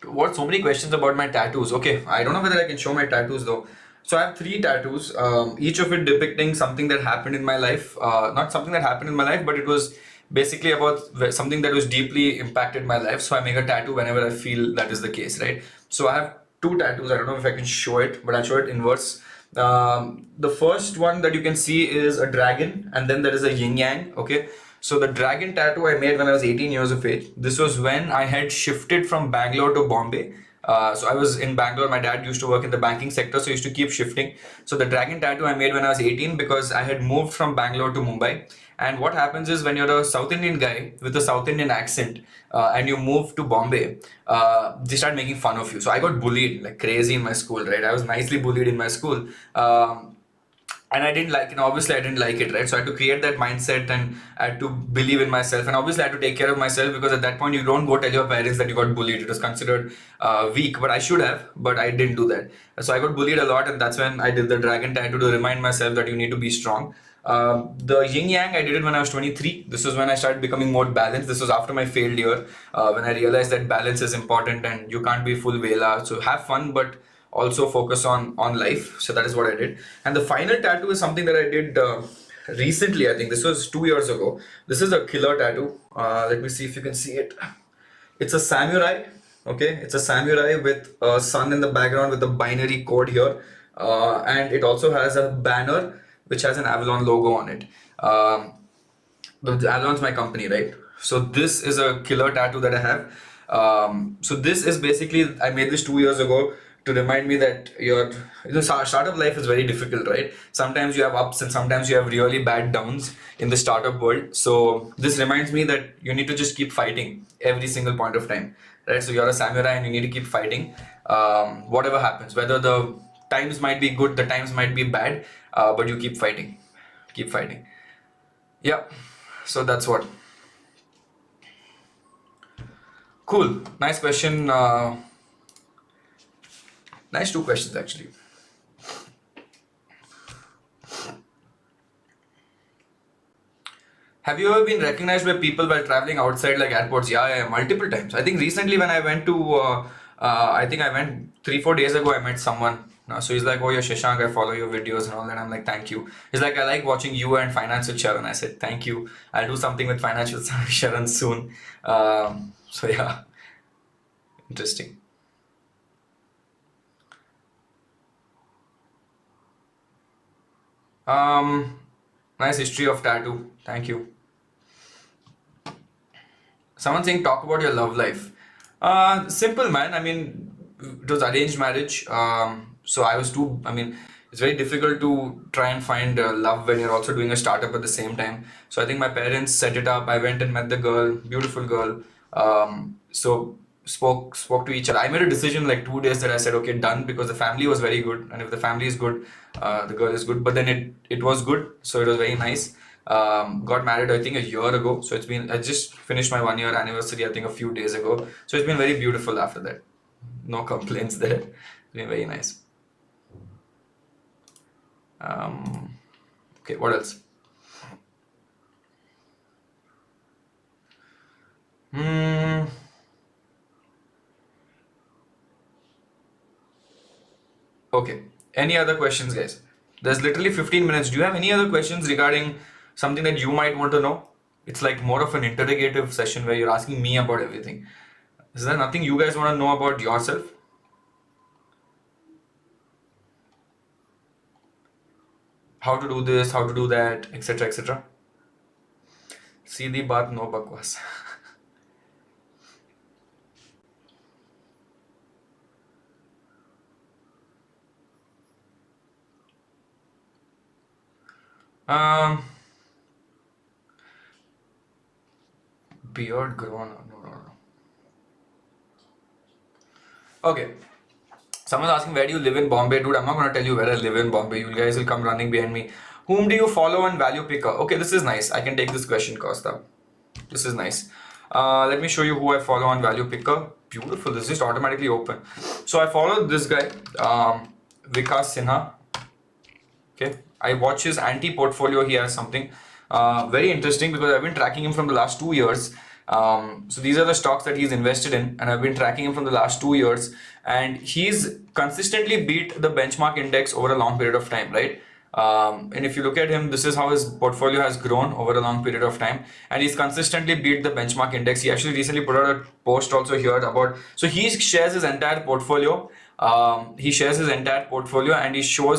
What, so many questions about my tattoos? Okay, I don't know whether I can show my tattoos though. So I have three tattoos, each of it depicting something that happened in my life. Not something that happened in my life, but it was basically about something that was deeply impacted my life. So I make a tattoo whenever I feel that is the case, right? So I have two tattoos. I don't know if I can show it, but I'll show it inverse. The first one that you can see is a dragon, and then there is a yin yang. Okay, so the dragon tattoo I made when I was 18 years of age. This was when I had shifted from Bangalore to Bombay. So I was in Bangalore. My dad used to work in the banking sector, so he used to keep shifting. So the dragon tattoo I made when I was 18 because I had moved from Bangalore to Mumbai. And what happens is when you're a South Indian guy with a South Indian accent and you move to Bombay, they start making fun of you. So I got bullied like crazy in my school, right? I was nicely bullied in my school. And I didn't like it. Obviously, I didn't like it, right? So I had to create that mindset and I had to believe in myself. And obviously, I had to take care of myself because at that point, you don't go tell your parents that you got bullied. It was considered weak, but I should have, but I didn't do that. So I got bullied a lot, and that's when I did the dragon tattoo to remind myself that you need to be strong. The yin yang, I did it when I was 23. This was when I started becoming more balanced. This was after my failed year, when I realized that balance is important and you can't be full vela. So have fun, but also focus on life. So that is what I did. And the final tattoo is something that I did recently. I think this was 2 years ago. This is a killer tattoo. Let me see if you can see it. It's a samurai. Okay, it's a samurai with a sun in the background with a binary code here, and it also has a banner which has an Avalon logo on it. The Avalon's my company, right? So this is a killer tattoo that I have. So this is basically, I made this 2 years ago to remind me that startup life is very difficult, right? Sometimes you have ups and sometimes you have really bad downs in the startup world. So this reminds me that you need to just keep fighting every single point of time, right? So you're a samurai and you need to keep fighting, whatever happens, whether the times might be good, the times might be bad, but you keep fighting. Yeah. So that's what. Cool. Nice question. Nice two questions actually. Have you ever been recognized by people while traveling outside like airports? Yeah, multiple times. I think recently when I went to, I think I went 3-4 days ago, I met someone. So he's like, oh, you're Shashank, I follow your videos and all that. I'm like, thank you. He's like, I like watching you and Finance with Sharon. I said, thank you. I'll do something with Financial Sharon soon. So yeah, interesting. Nice history of tattoo. Thank you. Someone saying talk about your love life. Simple man. I mean, it was arranged marriage. So I was too. I mean, it's very difficult to try and find love when you're also doing a startup at the same time. So I think my parents set it up. I went and met the girl, beautiful girl. So spoke to each other. I made a decision like 2 days that I said okay, done, because the family was very good, and if the family is good, the girl is good. But then it was good, so it was very nice. Got married I think a year ago, so I just finished my 1 year anniversary I think a few days ago, so it's been very beautiful after that. No complaints there. It's been very nice. Okay, what else? Hmm. Okay. Any other questions, guys? There's literally 15 minutes. Do you have any other questions regarding something that you might want to know? It's like more of an interrogative session where you're asking me about everything. Is there nothing you guys want to know about yourself? How to do this, how to do that, etc. etc. Seedhi baat, no bakwas. Um, Beard grown. No. Okay. Someone's asking, where do you live in Bombay? Dude, I'm not going to tell you where I live in Bombay. You guys will come running behind me. Whom do you follow on Value Picker? Okay, this is nice. I can take this question, Costa. This is nice. Let me show you who I follow on Value Picker. Beautiful. This is just automatically open. So I follow this guy, Vikas Sinha. Okay. I watch his anti-portfolio. He has something very interesting because I've been tracking him from the last 2 years. So these are the stocks that he's invested in, and I've been tracking him from the last 2 years, and he's consistently beat the benchmark index over a long period of time, right? And if you look at him, this is how his portfolio has grown over a long period of time, and he's consistently beat the benchmark index. He actually recently put out a post also here about, so he shares his entire portfolio. And he shows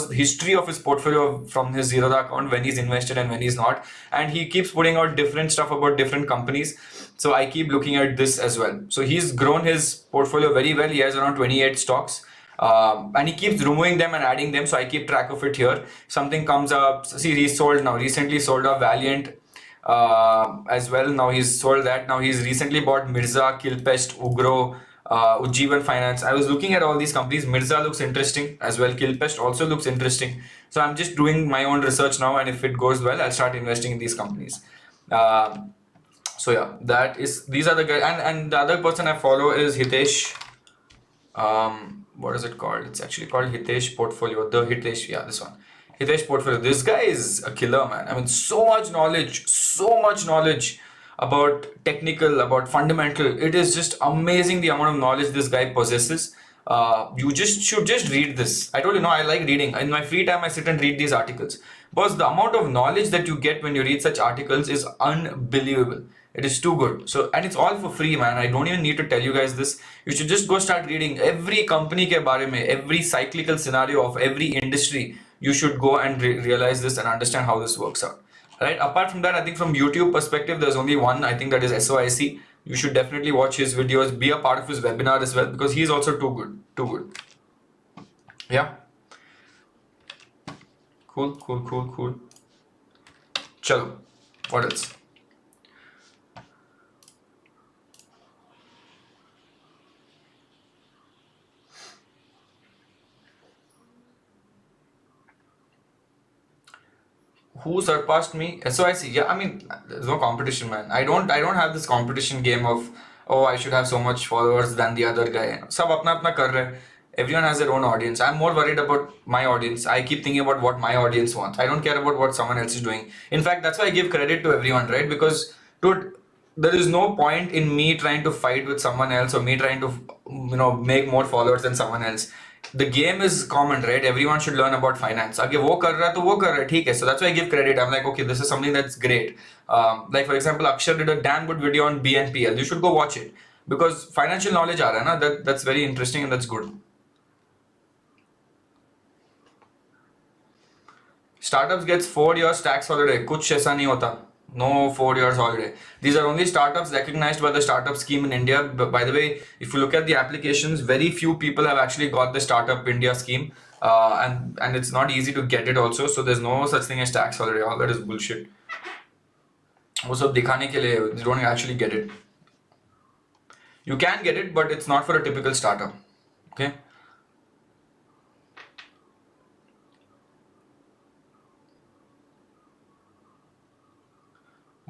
the history of his portfolio from his Zerodha account, when he's invested and when he's not, and he keeps putting out different stuff about different companies. So I keep looking at this as well. So he's grown his portfolio very well. He has around 28 stocks. And he keeps removing them and adding them, so I keep track of it here. Something comes up, see, he's sold now, recently sold a Valiant as well. Now he's sold that. Now he's recently bought Mirza, Kilpest, Ugro, Ujjivan Finance. I was looking at all these companies. Mirza looks interesting as well. Kilpest also looks interesting. So I'm just doing my own research now, and if it goes well, I'll start investing in these companies. So yeah, these are the guys, and the other person I follow is Hitesh. What is it called? It's actually called Hitesh Portfolio. The Hitesh, yeah, this one. Hitesh Portfolio. This guy is a killer, man. I mean, so much knowledge about technical, about fundamental. It is just amazing the amount of knowledge this guy possesses. You should just read this. I told you, no, I like reading. In my free time, I sit and read these articles. Because the amount of knowledge that you get when you read such articles is unbelievable. It is too good. So, and it's all for free, man. I don't even need to tell you guys this. You should just go start reading every company ke baare mein, every cyclical scenario of every industry. You should go and realize this and understand how this works out. Right. Apart from that, I think from YouTube perspective, there's only one. I think that is SOIC. You should definitely watch his videos, be a part of his webinar as well, because he's also too good. Too good. Yeah. Cool. Chalo. What else? Who surpassed me? SOIC. Yeah, I mean, there's no competition, man. I don't have this competition game of, oh, I should have so much followers than the other guy. Sab apna apna kar rahe. Everyone has their own audience. I'm more worried about my audience. I keep thinking about what my audience wants. I don't care about what someone else is doing. In fact, that's why I give credit to everyone, right? Because, dude, there is no point in me trying to fight with someone else or me trying to, make more followers than someone else. The game is common, right? Everyone should learn about finance. Agar wo kar raha, to wo kar raha, theek hai. So that's why I give credit. I'm like, okay, this is something that's great. Like for example, Akshar did a damn good video on BNPL. You should go watch it because financial knowledge aa raha hai na, that's very interesting and that's good. Startups gets 4 years tax holiday. कुछ ऐसा नहीं होता. No 4 years holiday. These are only startups recognized by the startup scheme in India. But by the way, if you look at the applications, very few people have actually got the Startup India scheme, and it's not easy to get it also. So there's no such thing as tax holiday. All that is bullshit. वो सब दिखाने के लिए you don't actually get it. You can get it, but it's not for a typical startup. Okay.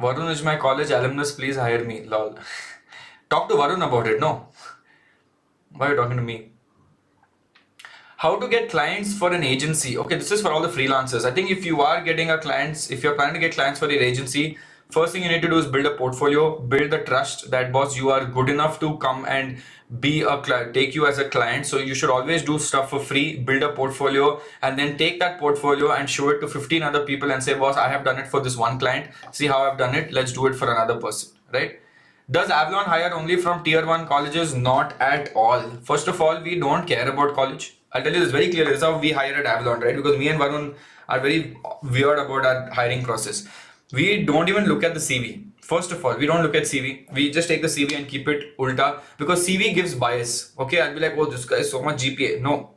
Varun is my college alumnus. Please hire me. Lol. Talk to Varun about it. No. Why are you talking to me? How to get clients for an agency? Okay, this is for all the freelancers. I think if you are getting if you're planning to get clients for your agency, first thing you need to do is build a portfolio, build the trust that boss, you are good enough to come and be a client, take you as a client. So you should always do stuff for free, build a portfolio, and then take that portfolio and show it to 15 other people and say, boss, I have done it for this one client. See how I've done it. Let's do it for another person, right? Does Avalon hire only from tier 1 colleges? Not at all. First of all, we don't care about college. I'll tell you this very clearly. This is how we hire at Avalon, right? Because me and Varun are very weird about our hiring process. We don't even look at the CV. First of all, we don't look at CV. We just take the CV and keep it ulta because CV gives bias. Okay, I'll be like, oh, this guy is so much GPA. No,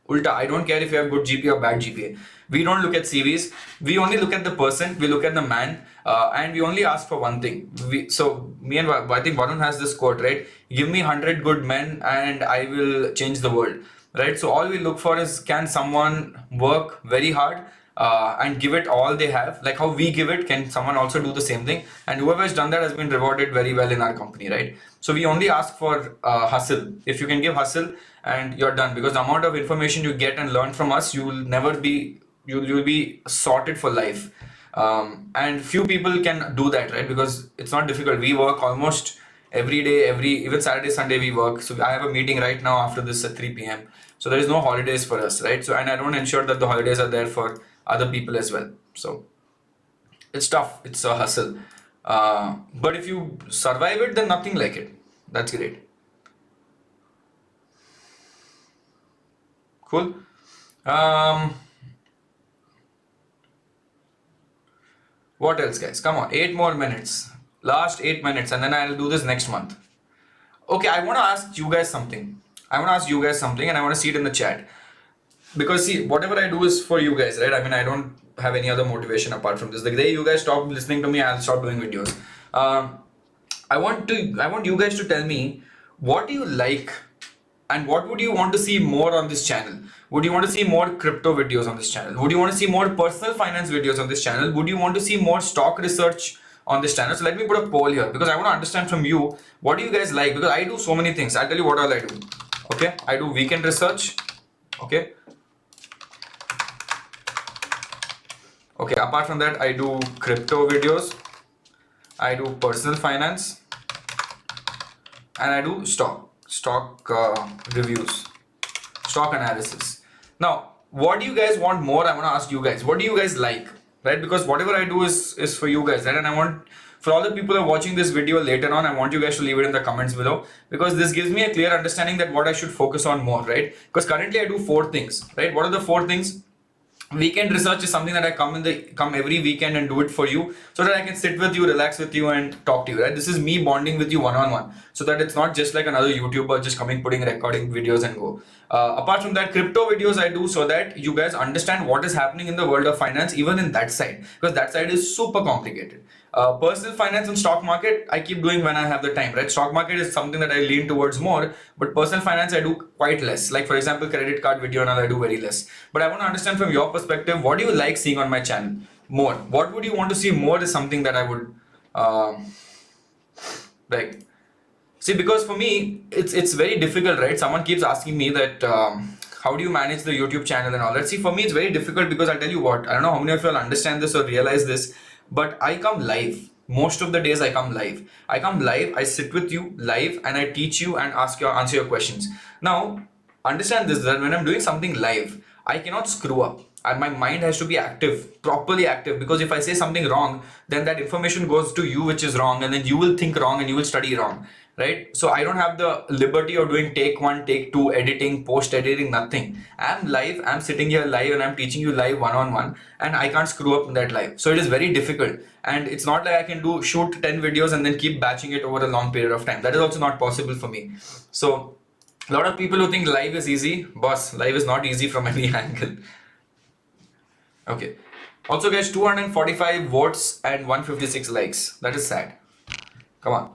ulta. I don't care if you have good GPA or bad GPA. We don't look at CVs. We only look at the person. We look at the man, and we only ask for one thing. Me and I think Varun has this quote, right? Give me 100 good men, and I will change the world. Right? So all we look for is, can someone work very hard and give it all they have, like how we give it? Can someone also do the same thing? And whoever has done that has been rewarded very well in our company, right? So we only ask for hustle. If you can give hustle, and you're done, because the amount of information you get and learn from us, you will never be, you'll be sorted for life. And few people can do that, right? Because it's not difficult. We work almost every day, even Saturday, Sunday we work. So I have a meeting right now after this at 3 p.m. So there is no holidays for us, right? So, and I don't ensure that the holidays are there for other people as well. So it's tough. It's a hustle. But if you survive it, then nothing like it. That's great. Cool. What else, guys? Come on, 8 more minutes. Last 8 minutes, and then I'll do this next month. Okay, I want to ask you guys something. And I want to see it in the chat. Because see, whatever I do is for you guys, right? I mean, I don't have any other motivation apart from this. The day you guys stop listening to me, I'll stop doing videos. I want you guys to tell me, what do you like and what would you want to see more on this channel? Would you want to see more crypto videos on this channel? Would you want to see more personal finance videos on this channel? Would you want to see more stock research on this channel? So let me put a poll here, because I want to understand from you, what do you guys like? Because I do so many things. I'll tell you what all I do. Okay, I do weekend research. Okay. Okay, apart from that, I do crypto videos. I do personal finance. And I do stock reviews, stock analysis. Now, what do you guys want more? I want to ask you guys, what do you guys like, right? Because whatever I do is for you guys, right? And I want, for all the people who are watching this video later on, I want you guys to leave it in the comments below, because this gives me a clear understanding that what I should focus on more, right? Because currently I do 4 things, right? What are the 4 things? Weekend research is something that I come every weekend and do it for you, so that I can sit with you, relax with you, and talk to you, right? This is me bonding with you one-on-one, so that it's not just like another YouTuber just coming, recording videos and go. Apart from that, crypto videos I do so that you guys understand what is happening in the world of finance, even in that side, because that side is super complicated. Personal finance and stock market, I keep doing when I have the time, right? Stock market is something that I lean towards more, but personal finance I do quite less. Like for example, credit card video and all I do very less. But I want to understand from your perspective, what do you like seeing on my channel more? What would you want to see more is something that I would like. See, because for me, it's very difficult, right? Someone keeps asking me that how do you manage the YouTube channel and all that. See, for me, it's very difficult because I'll tell you what, I don't know how many of you will understand this or realize this, but I come live. Most of the days I come live. I sit with you live and I teach you and answer your questions. Now, understand this, that when I'm doing something live, I cannot screw up. And my mind has to be active, properly active, because if I say something wrong, then that information goes to you, which is wrong, and then you will think wrong and you will study wrong, right? So I don't have the liberty of doing take 1, take 2, editing, post editing, nothing. I'm live, I'm sitting here live and I'm teaching you live one-on-one, and I can't screw up in that live. So it is very difficult, and it's not like I can shoot 10 videos and then keep batching it over a long period of time. That is also not possible for me. So a lot of people who think live is easy, boss, live is not easy from any angle. Okay. Also guys, 245 votes and 156 likes. That is sad. Come on.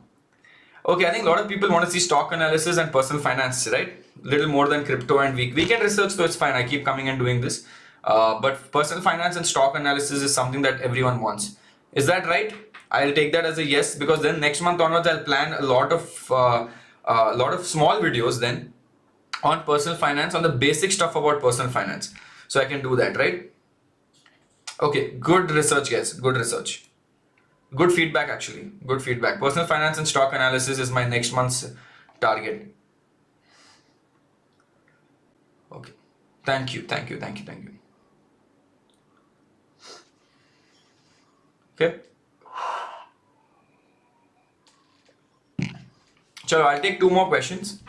Okay, I think a lot of people want to see stock analysis and personal finance, right? Little more than crypto and weekend research, so it's fine. I keep coming and doing this. But personal finance and stock analysis is something that everyone wants. Is that right? I'll take that as a yes, because then next month onwards I'll plan a lot of small videos then on personal finance, on the basic stuff about personal finance. So I can do that, right? Okay, good research, guys. Good research. Good feedback, actually. Good feedback. Personal finance and stock analysis is my next month's target. Okay. Thank you. Okay. Chalo, I'll take 2 more questions.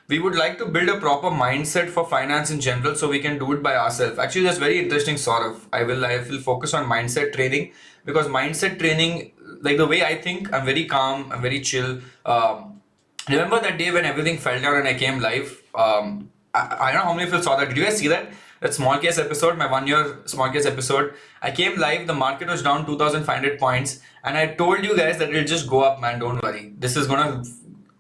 We would like to build a proper mindset for finance in general, so we can do it by ourselves. Actually, that's very interesting, Saurav. I will focus on mindset training, because mindset training, like the way I think, I'm very calm, I'm very chill. Remember that day when everything fell down and I came live? I don't know how many of you saw that. Did you guys see that? That small case episode, my 1-year small case episode. I came live, the market was down 2,500 points, and I told you guys that it'll just go up, man, don't worry. This is gonna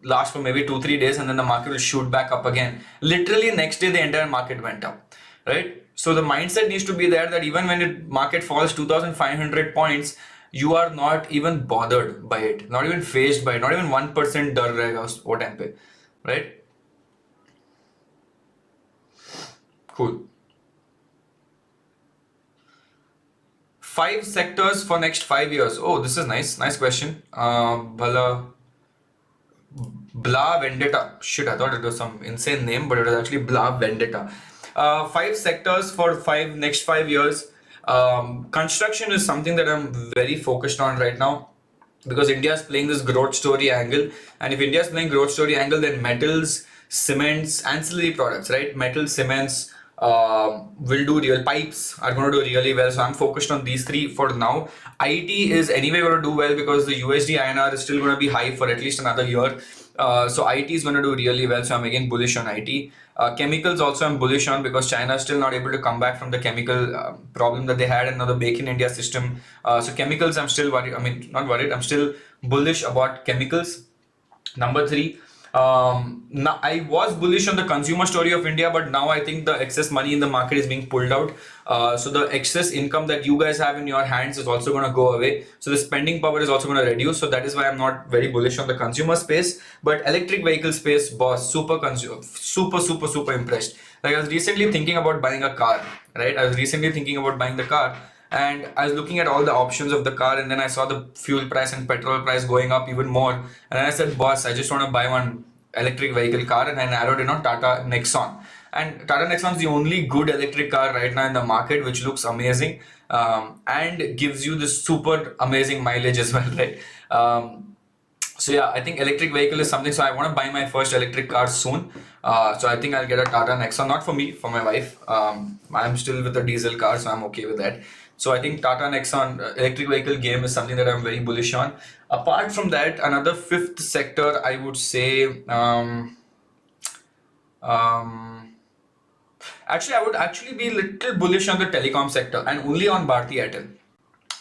last for maybe 2-3 days and then the market will shoot back up again. Literally next day the entire market went up, right? So the mindset needs to be there that even when the market falls 2,500 points, you are not even bothered by it, not even phased by it, not even 1% डर रहेगा वो time पे, right? Cool. 5 sectors for next 5 years. Oh, this is nice question. Blah Vendetta. Shit, I thought it was some insane name, but it was actually Blah Vendetta. 5 sectors for next 5 years. Construction is something that I'm very focused on right now, because India is playing this growth story angle, and if India is playing growth story angle, then metals, cements, ancillary products, right? Metals, cements, will do real pipes are going to do really well. So I'm focused on these 3 for now. IT is anyway going to do well because the USD INR is still going to be high for at least another year. So IT is going to do really well. So I'm again bullish on IT. Chemicals also I'm bullish on, because China is still not able to come back from the chemical problem that they had, and now the Make in India system. So chemicals, I'm still worried. I mean, not worried. I'm still bullish about chemicals. Number 3. Now I was bullish on the consumer story of India, but now I think the excess money in the market is being pulled out. So the excess income that you guys have in your hands is also going to go away. So the spending power is also going to reduce. So that is why I'm not very bullish on the consumer space. But electric vehicle space, boss, super impressed. Like I was recently thinking about buying a car, right? I was recently thinking about buying the car. and I was looking at all the options of the car, and then I saw the fuel price and petrol price going up even more, and then I said, boss, I just want to buy one electric vehicle car, and I narrowed in on Tata Nexon. And Tata Nexon is the only good electric car right now in the market, which looks amazing, and gives you this super amazing mileage as well, right? So yeah, I think electric vehicle is something. So I want to buy my first electric car soon. So I think I'll get a Tata Nexon, not for me, for my wife. I'm still with a diesel car, so I'm okay with that. So I think Tata Nexon electric vehicle game is something that I'm very bullish on. Apart from that, another fifth sector, I would say. Um, Actually, I would actually be a little bullish on the telecom sector and only on Bharti Airtel.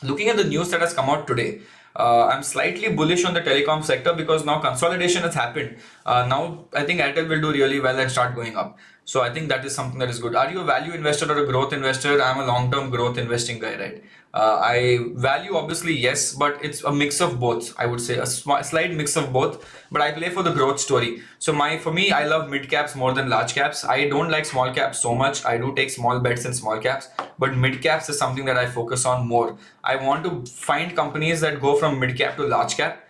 Looking at the news that has come out today, I'm slightly bullish on the telecom sector because now consolidation has happened. Now I think Airtel will do really well and start going up. So I think that is something that is good. Are you a value investor or a growth investor? I'm a long-term growth investing guy, right? I value obviously yes, but it's a mix of both. I would say a slight mix of both. But I play for the growth story. So for me, I love mid caps more than large caps. I don't like small caps so much. I do take small bets in small caps, but mid caps is something that I focus on more. I want to find companies that go from mid cap to large cap.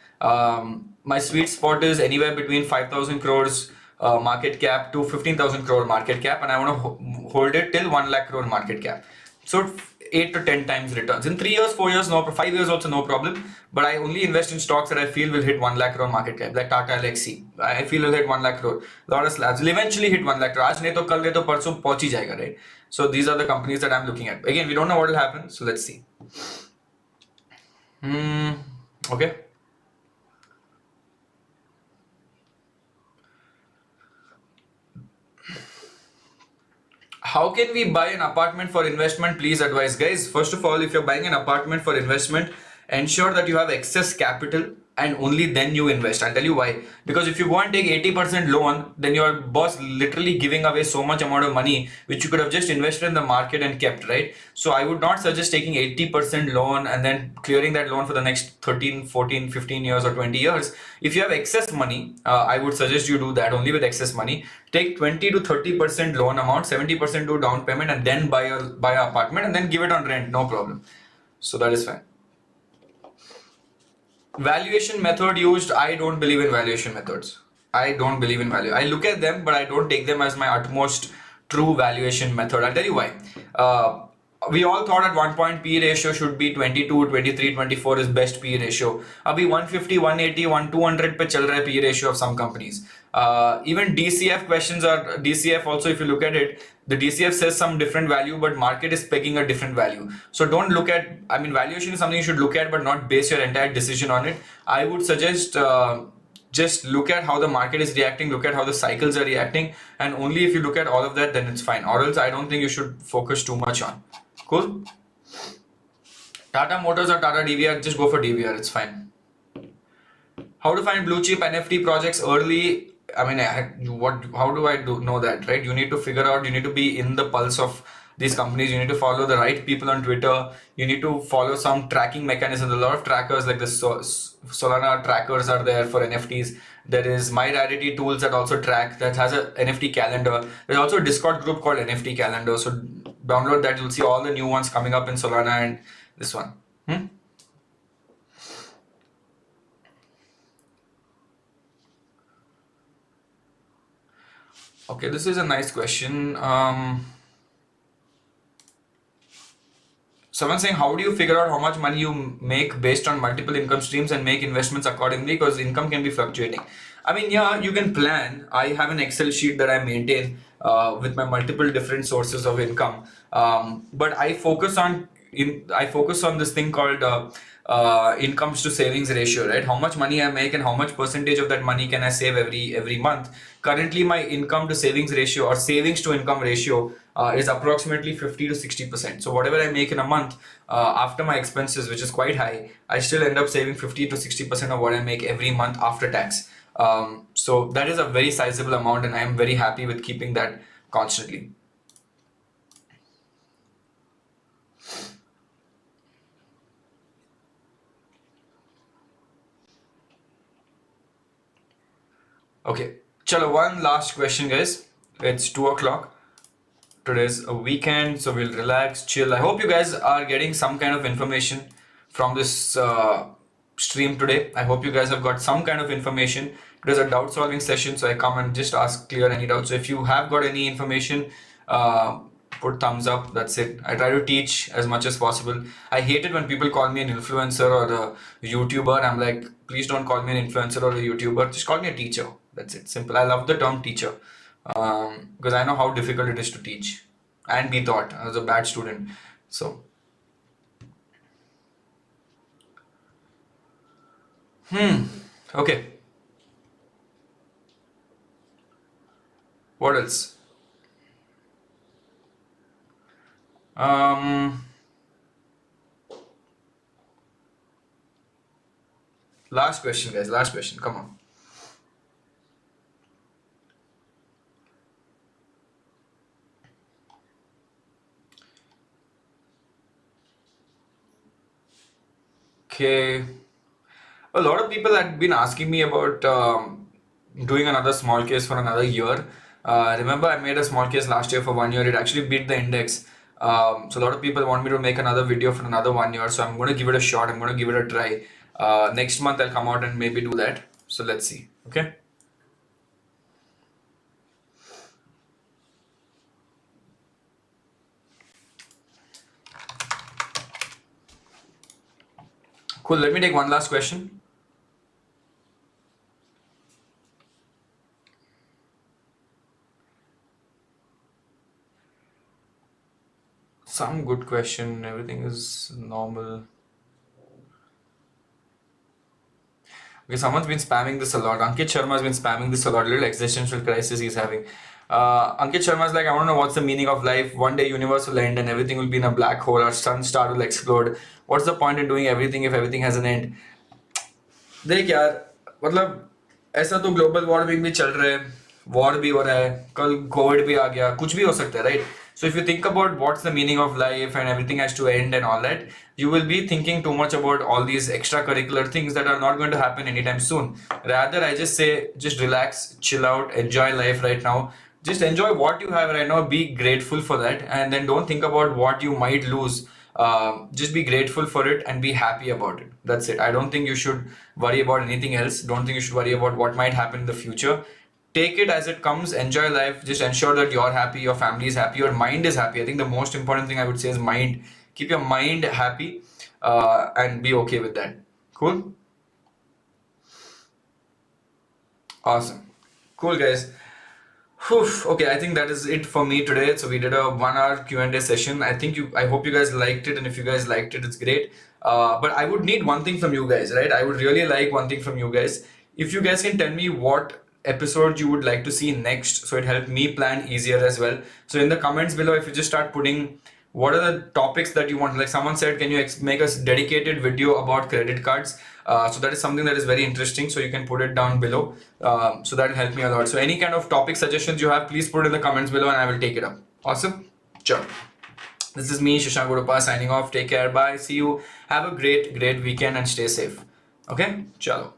My sweet spot is anywhere between 5,000 crores market cap to 15,000 crore market cap, and I want to hold it till 1 lakh crore market cap. So 8 to 10 times returns in 3 years, 4 years, no, 5 years also no problem. But I only invest in stocks that I feel will hit 1 lakh crore market cap, like Tata Alexi. I feel will hit 1 lakh crore. Lot of slabs will eventually hit 1 lakh crore. आज नहीं तो कल नहीं तो परसों पहुंच ही जाएगा, right? So these are the companies that I'm looking at. Again, we don't know what will happen, so let's see. Okay. How can we buy an apartment for investment? Please advise, guys. First of all, if you're buying an apartment for investment, ensure that you have excess capital and only then you invest. I'll tell you why. Because if you go and take 80% loan, then your boss literally giving away so much amount of money which you could have just invested in the market and kept, right? So I would not suggest taking 80% loan and then clearing that loan for the next 13, 14, 15 years or 20 years. If you have excess money, I would suggest you do that only with excess money. Take 20 to 30% loan amount, 70% do down payment, and then buy a apartment and then give it on rent, no problem. So that is fine. Valuation method used, I don't believe in valuation methods. I don't believe in value. I look at them, but I don't take them as my utmost true valuation method. I'll tell you why. We all thought at one point P ratio should be 22, 23, 24 is best P ratio. Abhi 150, 180, 200 pe chal raha hai P ratio of some companies. Even DCF questions are DCF also, if you look at it, the DCF says some different value, but market is pegging a different value. So don't look at, I mean, valuation is something you should look at, but not base your entire decision on it. I would suggest just look at how the market is reacting, look at how the cycles are reacting, and only if you look at all of that, then it's fine. Or else I don't think you should focus too much on. Cool. Tata Motors or Tata DVR, just go for DVR, it's fine. How to find blue chip NFT projects early? I mean, how do I know that, right? You need to figure out, you need to be in the pulse of these companies, you need to follow the right people on Twitter, you need to follow some tracking mechanisms. A lot of trackers like the Solana trackers are there for NFTs. There is My Rarity Tools that also track, that has a NFT calendar. There's also a Discord group called NFT Calendar. So download that, you'll see all the new ones coming up in Solana and this one. Okay, this is a nice question. Someone saying, how do you figure out how much money you make based on multiple income streams and make investments accordingly? Because income can be fluctuating. I mean, yeah, you can plan. I have an Excel sheet that I maintain with my multiple different sources of income. But I focus on this thing called incomes to savings ratio, right? How much money I make and how much percentage of that money can I save every month. Currently, my income to savings ratio or savings to income ratio is approximately 50 to 60%. So whatever I make in a month after my expenses, which is quite high, I still end up saving 50 to 60% of what I make every month after tax. So that is a very sizable amount, and I am very happy with keeping that constantly. Okay, chalo, one last question, guys. It's 2 o'clock. today's a weekend, so we'll relax, chill. I hope you guys are getting some kind of information from this stream today. I hope you guys have got some kind of information. It is a doubt solving session, so I come and just ask, clear any doubts. So if you have got any information, put thumbs up. That's it. I try to teach as much as possible. I hate it when people call me an influencer or a YouTuber. I'm like, please don't call me an influencer or a YouTuber. Just call me a teacher. That's it. Simple. I love the term teacher because I know how difficult it is to teach and be taught. I was a bad student. So, okay. What else? Um, Last question, guys. Last question. Come on. Okay. A lot of people had been asking me about doing another small case for another year. Remember, I made a small case last year for 1 year. It actually beat the index. So a lot of people want me to make another video for another 1 year. So I'm going to give it a shot. I'm going to give it a try. Next month I'll come out and maybe do that. So let's see. Okay. Cool. Let me take one last question. Some good question. Everything is normal. Okay, someone's been spamming this a lot. Ankit Sharma's been spamming this a lot. Little existential crisis he's having. Ankit Sharma's like, I want to know what's the meaning of life. One day universe will end and everything will be in a black hole. Our sun star will explode. What's the point in doing everything if everything has an end? देख यार, मतलब ऐसा तो global warming भी चल रहा है, war भी हो रहा है, कल कोविड भी आ गया, कुछ भी हो सकता है, right? So if you think about what's the meaning of life and everything has to end and all that, you will be thinking too much about all these extracurricular things that are not going to happen anytime soon. Rather, I just say, just relax, chill out, enjoy life right now. Just enjoy what you have right now, be grateful for that, and then don't think about what you might lose. Just be grateful for it and be happy about it. That's it. I don't think you should worry about anything else. Don't think you should worry about what might happen in the future. Take it as it comes, enjoy life, just ensure that you're happy, your family is happy, your mind is happy. I think the most important thing I would say is mind. Keep your mind happy and be okay with that. Cool? Awesome. Cool, guys. Whew. Okay, I think that is it for me today. So we did a 1 hour Q&A session. I hope you guys liked it, and if you guys liked it, it's great. But I would need one thing from you guys, right? I would really like one thing from you guys. If you guys can tell me what episode you would like to see next, so it helped me plan easier as well. So in the comments below, if you just start putting what are the topics that you want, like someone said, can you make a dedicated video about credit cards? So that is something that is very interesting, so you can put it down below. So that will help me a lot. So any kind of topic suggestions you have, please put it in the comments below and I will take it up. Awesome. Sure. This is me, Shashank Udupa, signing off. Take care. Bye. See you. Have a great weekend and stay safe. Okay? Chalo.